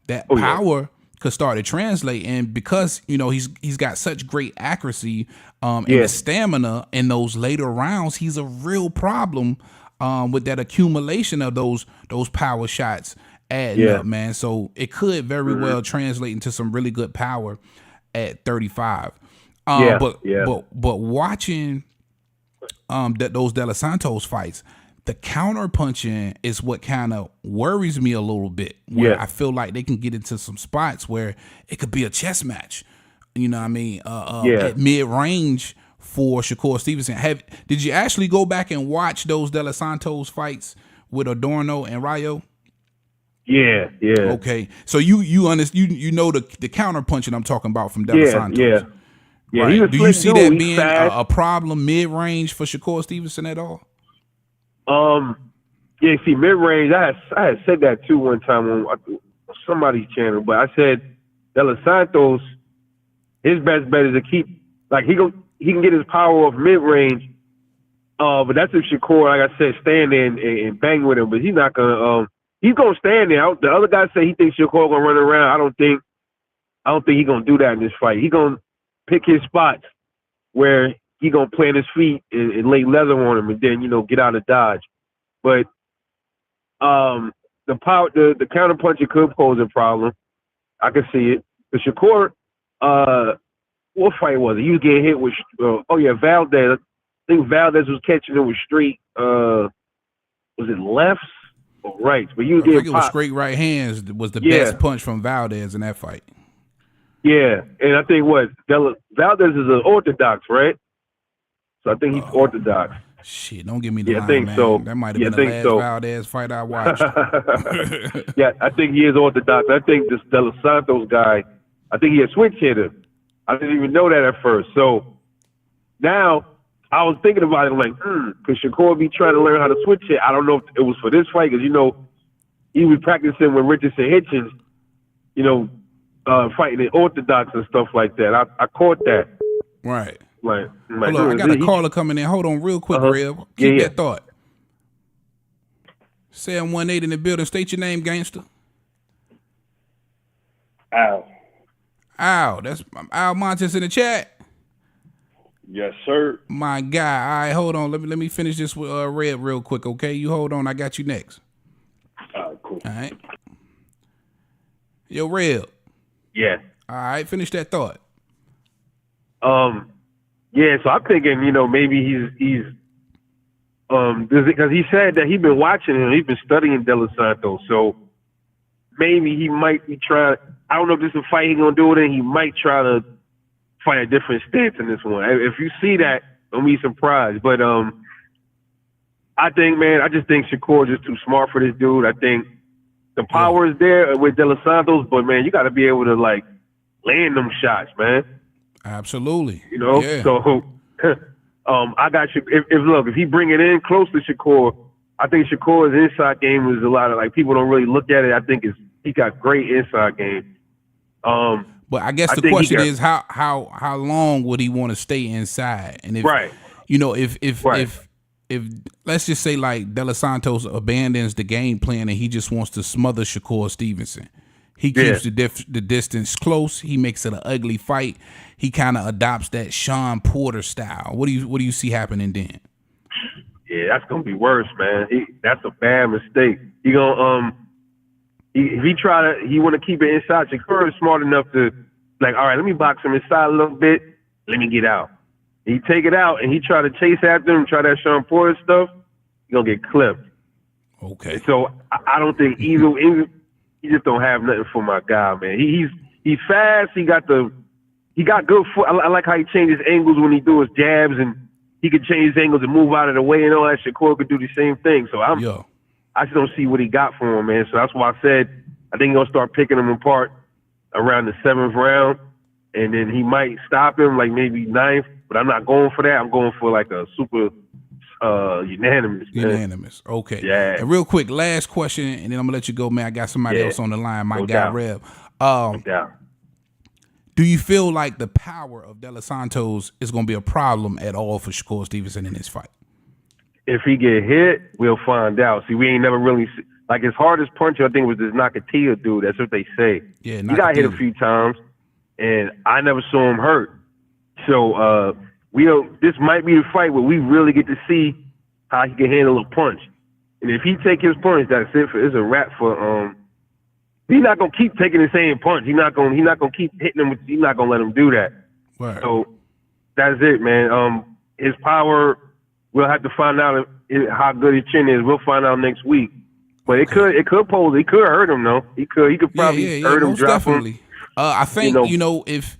That power could start to translate, and because he's got such great accuracy and the stamina in those later rounds, he's a real problem with that accumulation of those power shots adding up, man. So it could very well translate into some really good power at 35. But watching those De Los Santos fights, the counter punching is what kind of worries me a little bit. Where I feel like they can get into some spots where it could be a chess match. You know what I mean? At mid range for Shakur Stevenson. Did you actually go back and watch those De Los Santos fights with Adorno and Rayo? Yeah. Okay, so you understand, you know the counter punching I'm talking about from De Los Santos. Yeah. Right. Do you see that being a problem mid range for Shakur Stevenson at all? See, mid range. I had said that too one time on somebody's channel, but I said De Los Santos, his best bet is to keep he can get his power off mid range. But that's if Shakur, like I said, stand there and bang with him. But he's not gonna. He's gonna stand there. The other guy say he thinks Shakur gonna run around. I don't think he's gonna do that in this fight. He gonna pick his spots where he gonna plant his feet and lay leather on him, and then get out of dodge. But the counter punching could pose a problem. I can see it. The Shakur, what fight was it? He was getting hit with Valdez. I think Valdez was catching him with straight. Was it lefts or rights? But you it was straight right hands. Was the best punch from Valdez in that fight. Yeah, and I think Valdez is an orthodox, right? So I think he's orthodox. Shit, don't give me the line, I think man. so. That might have been the last Valdez fight I watched. Yeah, I think he is orthodox. I think this De Los Santos guy, I think he a switch hitter. I didn't even know that at first. So now I was thinking about it like, could Shakur be trying to learn how to switch hit? I don't know if it was for this fight because, he was practicing with Richardson Hitchens, fighting in orthodox and stuff like that. I caught that. Right. Like, hold on, I got a caller coming in. Hold on real quick, Reb. Keep that thought. 718 in the building. State your name, gangster. Al. That's Al Montes in the chat. Yes, sir. My guy. All right, hold on. Let me finish this with Reb real quick, okay? You hold on. I got you next. Cool. All right. Yo, Reb. Yeah. All right, finish that thought. Yeah, so I'm thinking, maybe he's because he said that he's been watching him, he's been studying De Los Santos, so maybe he might be trying. I don't know if this is a fight he's gonna do it in. He might try to fight a different stance in this one. If you see that, don't be surprised. But I think, man, I just think Shakur is just too smart for this dude. I think the power is there with De Los Santos, but man, you got to be able to land them shots, man. Absolutely. So I got you. If he bring it in close to Shakur, I think Shakur's inside game is a lot of people don't really look at it. I think he got great inside game. But I guess the question is how long would he want to stay inside? And if let's just say De Los Santos abandons the game plan and he just wants to smother Shakur Stevenson. He keeps the distance close. He makes it an ugly fight. He kind of adopts that Sean Porter style. What do you see happening then? Yeah, that's gonna be worse, man. That's a bad mistake. He gonna if he want to keep it inside. Shakur is smart enough to all right, let me box him inside a little bit. Let me get out. He take it out and he try to chase after him, try that Sean Porter stuff. He gonna get clipped. Okay. So I don't think either. He just don't have nothing for my guy, man. He's fast. He got good foot. I like how he changes angles when he do his jabs, and he can change his angles and move out of the way and all that. Shakur could do the same thing. So I just don't see what he got for him, man. So that's why I said I think he's gonna start picking him apart around the 7th round, and then he might stop him maybe 9th. But I'm not going for that. I'm going for a super unanimous. Man. Unanimous. Okay. Yeah. And real quick, last question, and then I'm gonna let you go, man. I got somebody else on the line. My guy, Rev. Do you feel like the power of De Los Santos is gonna be a problem at all for Shakur Stevenson in this fight? If he get hit, we'll find out. See, we ain't never really like his hardest punch. I think was this Nakatia dude. That's what they say. Yeah, he got hit a few times, and I never saw him hurt. So this might be the fight where we really get to see how he can handle a punch. And if he take his punch, that's it. It's a wrap for He's not gonna keep taking the same punch. He's not gonna keep hitting him. He's not gonna let him do that. Right. So that's it, man. His power, we'll have to find out how good his chin is. We'll find out next week. But it could hurt him though. He could probably hurt him, drop definitely. him. I think if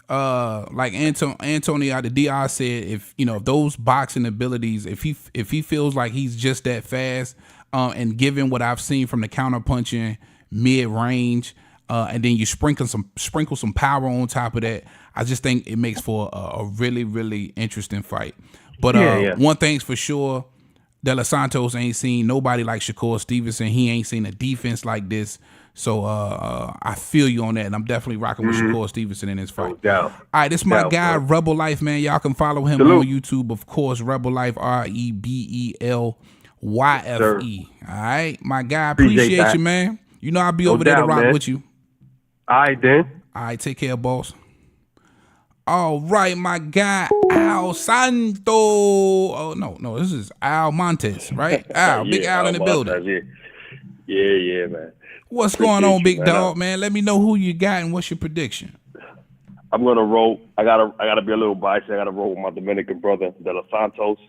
like Antonio the DR said, if those boxing abilities, if he feels like he's just that fast, and given what I've seen from the counter punching mid range, and then you sprinkle some power on top of that, I just think it makes for a really, really interesting fight. But one thing's for sure, De Los Santos ain't seen nobody like Shakur Stevenson. He ain't seen a defense like this. So I feel you on that, and I'm definitely rocking with Shakur Stevenson in this fight. All right, this is my guy, Rebel Life, man. Y'all can follow him on YouTube, of course. Rebel Life, REBELYFE. All right, my guy, appreciate you, man. You know I'll be over there to rock with you. All right, then. All right, take care, boss. All right, my guy, Al Santos. Oh, no, this is Al Montes, right? Al, Big Al in the building. Yeah, man. What's going on, big dog, man? Let me know who you got and what's your prediction. I'm gonna roll. I gotta be a little biased. I gotta roll with my Dominican brother, De Los Santos.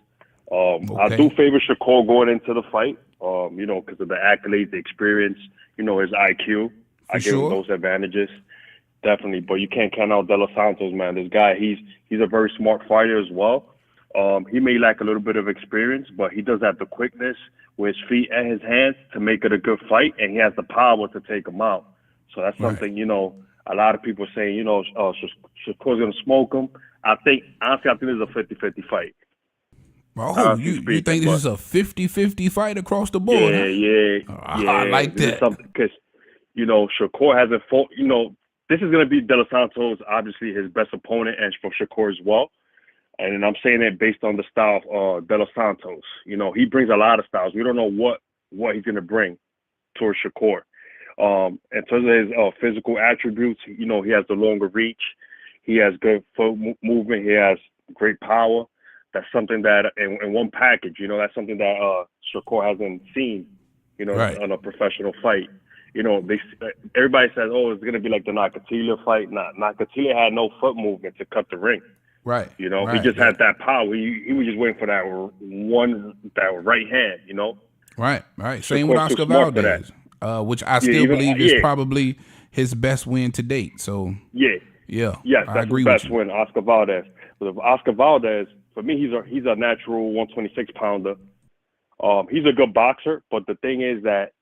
I do favor Shakur going into the fight. Because of the accolades, the experience, his IQ. I give him those advantages. Definitely, but you can't count out De Los Santos, man. This guy, he's a very smart fighter as well. He may lack a little bit of experience, but he does have the quickness with his feet and his hands to make it a good fight, and he has the power to take him out. So that's something, a lot of people saying, Shakur's going to smoke him. Honestly, I think this is a 50-50 fight. Oh, you think this is a 50-50 fight across the board? Yeah. I like that. Because, Shakur hasn't fought, this is going to be De Los Santos, obviously his best opponent, and for Shakur as well. And I'm saying that based on the style of De Los Santos. He brings a lot of styles. We don't know what he's going to bring towards Shakur. In terms of his physical attributes, he has the longer reach. He has good foot movement. He has great power. That's something that in one package, that's something that Shakur hasn't seen, on a professional fight. Everybody says, it's going to be like the Nakatia fight. Nakatia had no foot movement to cut the ring. Right. He just had that power. He was just waiting for that right hand, Right. Same with Oscar Valdez, which I still believe is probably his best win to date. So yes, I agree his best with you. win, Oscar Valdez. But Oscar Valdez, for me, he's a natural 126 pounder. He's a good boxer, but the thing is that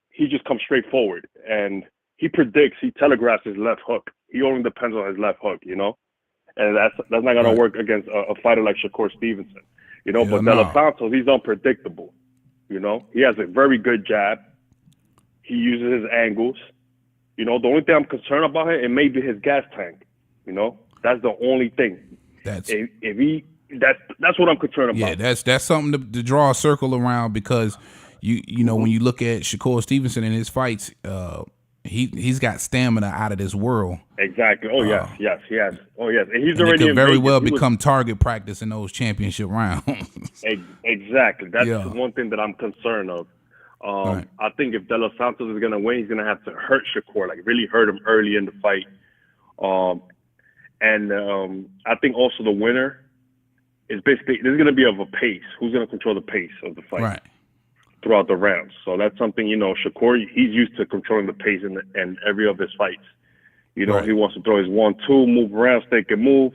he just comes straight forward and he telegraphs his left hook. He only depends on his left hook, and that's not going to work against a fighter like Shakur Stevenson, but De Los Santos, he's unpredictable. He has a very good jab. He uses his angles. The only thing I'm concerned about him, it may be his gas tank. That's the only thing. That's what I'm concerned about. Yeah, that's something to draw a circle around, because when you look at Shakur Stevenson in his fights, he's got stamina out of this world. Exactly. Oh yes, he has. Oh yes, and he's and already it could very well become target practice in those championship rounds. Exactly. That's the one thing that I'm concerned of. I think if De Los Santos is going to win, he's going to have to hurt Shakur, like really hurt him early in the fight. I think also the winner is basically, there's going to be of a pace. Who's going to control the pace of the fight throughout the rounds? So that's something, Shakur, he's used to controlling the pace in every of his fights. He wants to throw his 1-2, move around, stake and move.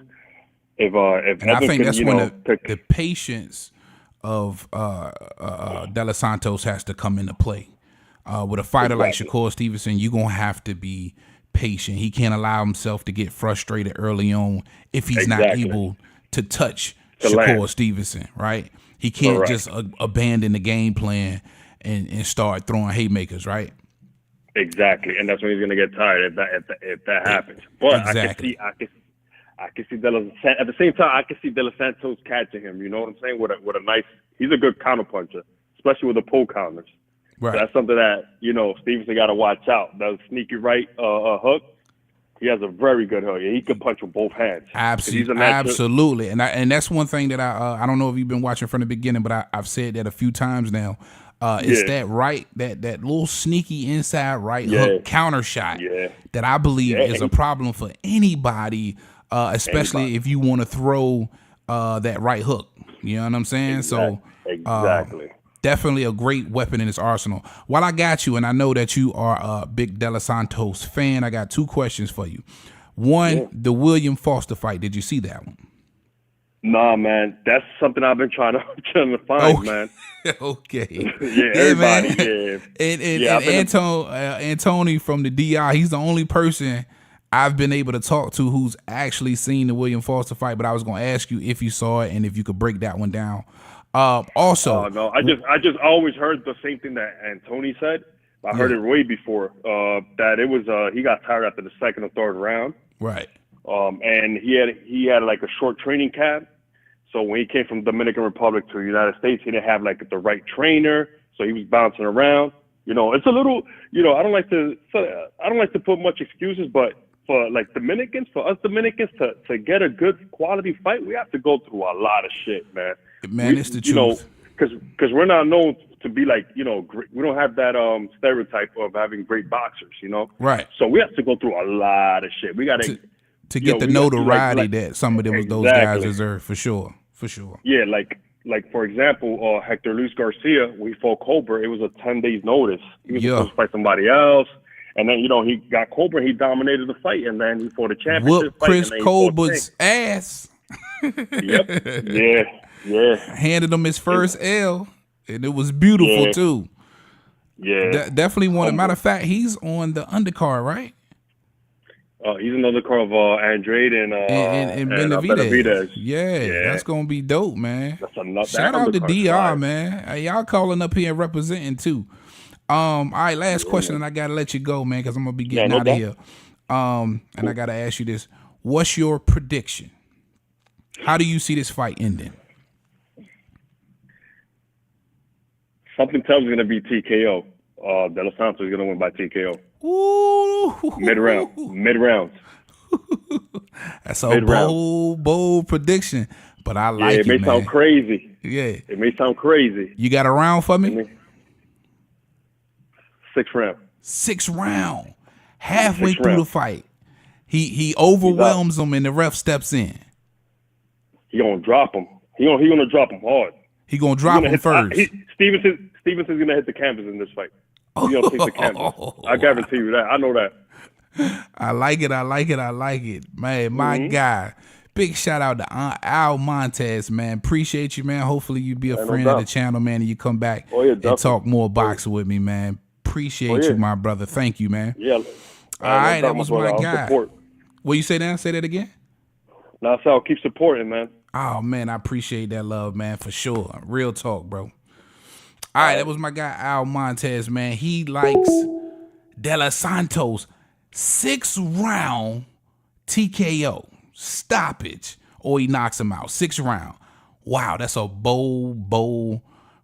If and I think that's when the patience of De Los Santos has to come into play. With a fighter like Shakur Stevenson, you're going to have to be patient. He can't allow himself to get frustrated early on if he's not able to touch Shakur Stevenson, right? He can't just abandon the game plan and start throwing haymakers, right? Exactly, and that's when he's going to get tired if that happens. But I can see at the same time, I can see De Los Santos catching him. You know what I'm saying? With a nice He's a good counterpuncher, especially with the pull counters. Right. So that's something that, Stevenson got to watch out. That sneaky right hook. He has a very good hook. He can punch with both hands. Absolutely. And that's one thing that I don't know if you've been watching from the beginning, but I've said that a few times now. It's that little sneaky inside right hook counter shot that I believe is a problem for anybody, especially if you want to throw that right hook. You know what I'm saying? Exactly. Definitely a great weapon in his arsenal. While I got you, and I know that you are a big De Los Santos fan, I got 2 questions for you. One, the William Foster fight. Did you see that one? Nah, man. That's something I've been trying to find, man. Okay. Everybody. Man. And Antony from the DI, he's the only person I've been able to talk to who's actually seen the William Foster fight. But I was going to ask you if you saw it and if you could break that one down. Also, no, I just always heard the same thing that Antony said. I heard it way before that it was he got tired after the second or third round. Right. And he had like a short training camp. So when he came from Dominican Republic to the United States, he didn't have like the right trainer. So he was bouncing around. It's a little, I don't like to put much excuses, but for us Dominicans to get a good quality fight, we have to go through a lot of shit, man. Man, it's the truth. Because we're not known to be like, we don't have that stereotype of having great boxers, Right. So we have to go through a lot of shit. We got to get the notoriety that some of those guys deserve, for sure. Yeah, like for example, Hector Luis Garcia, when he fought Cobra, it was a 10 days notice. He was supposed to fight somebody else. And then, he got Cobra, he dominated the fight, and then he fought a championship fight. Chris Cobra's ass. Yep. Yeah. Handed him his first L, and it was beautiful too. Yeah. Definitely one. Matter of fact, he's on the undercard, right? He's another card of Andrade and Benavidez. Yeah, that's gonna be dope, man. That's Shout out to DR, man. Hey, y'all calling up here and representing too. All right, last question, and I gotta let you go, man, because I'm gonna be getting out of here. And I gotta ask you this: what's your prediction? How do you see this fight ending? Something tells me it's gonna be TKO. De Los Santos is gonna win by TKO. Ooh. Mid-round. That's a bold prediction, but I like it, it may man. sound crazy. Yeah. It may sound crazy. You got a round for me? 6th round. 6th round. Halfway through the fight. He overwhelms him and the ref steps in. He gonna drop him. He gonna drop him hard. He gonna drop him first. Stevenson's gonna hit the canvas in this fight. He's gonna take the canvas. I guarantee you that. I know that. I like it. Man, my guy. Big shout out to Al Montez, man. Appreciate you, man. Hopefully you be a friend of the channel, man, and you come back and talk more boxing with me, man. Appreciate you, my brother. Thank you, man. Yeah. All right, that was my guy. What you say now? Say that again? No, so I'll keep supporting, man. Oh, man, I appreciate that love, man, for sure. Real talk, bro. All right, that was my guy, Al Montez, man. He likes De Los Santos 6th round TKO, stoppage, or he knocks him out. 6th round. Wow, that's a bold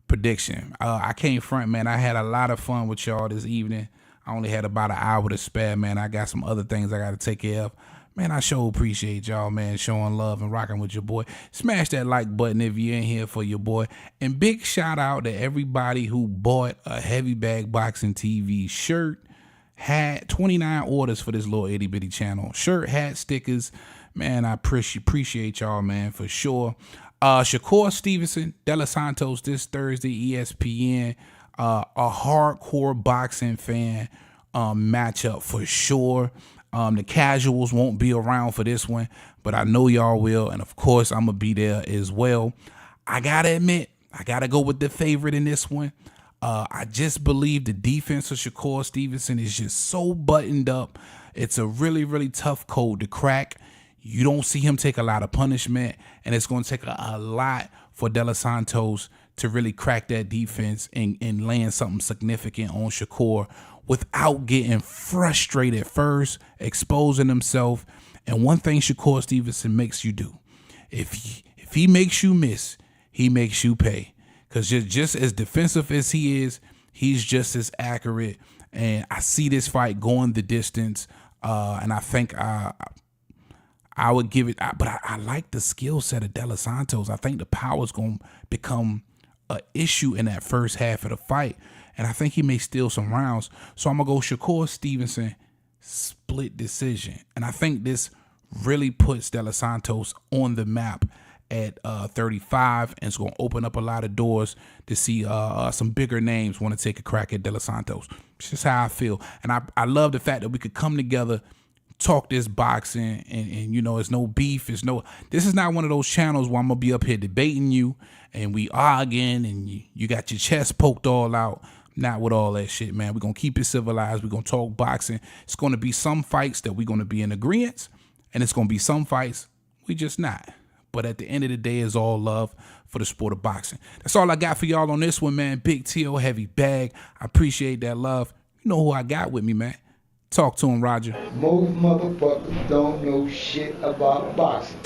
prediction. I can't front, man. I had a lot of fun with y'all this evening. I only had about an hour to spare, man. I got some other things I got to take care of. Man, I sure appreciate y'all, man, showing love and rocking with your boy. Smash that like button if you're in here for your boy. And big shout out to everybody who bought a Heavy Bag Boxing TV shirt, hat, 29 orders for this little itty bitty channel. Shirt, hat, stickers. Man, I appreciate y'all, man, for sure. Shakur Stevenson, De Los Santos this Thursday, ESPN. A hardcore boxing fan matchup for sure. The casuals won't be around for this one, but I know y'all will. And of course, I'm going to be there as well. I got to admit, I got to go with the favorite in this one. I just believe the defense of Shakur Stevenson is just so buttoned up. It's a really, really tough code to crack. You don't see him take a lot of punishment, and it's going to take a lot for De Los Santos to really crack that defense and land something significant on Shakur without getting frustrated first, exposing himself. And one thing Shakur Stevenson makes you do, if he makes you miss, he makes you pay. because just as defensive as he is, he's just as accurate. And I see this fight going the distance. And I think I would give it, but I like the skill set of De Los Santos. I think the power is going to become an issue in that first half of the fight. And I think he may steal some rounds. So I'm going to go Shakur Stevenson, split decision. And I think this really puts De Los Santos on the map at 35, and it's going to open up a lot of doors to see some bigger names want to take a crack at De Los Santos. It's just how I feel. And I love the fact that we could come together, talk this boxing, and you know, it's no beef. This is not one of those channels where I'm going to be up here debating you and we arguing and you got your chest poked all out. Not with all that shit, man. We're going to keep it civilized. We're going to talk boxing. It's going to be some fights that we're going to be in agreement, and it's going to be some fights we just not. But at the end of the day, it's all love for the sport of boxing. That's all I got for y'all on this one, man. Big T.O. Heavy Bag. I appreciate that love. You know who I got with me, man. Talk to him, Roger. Most motherfuckers don't know shit about boxing.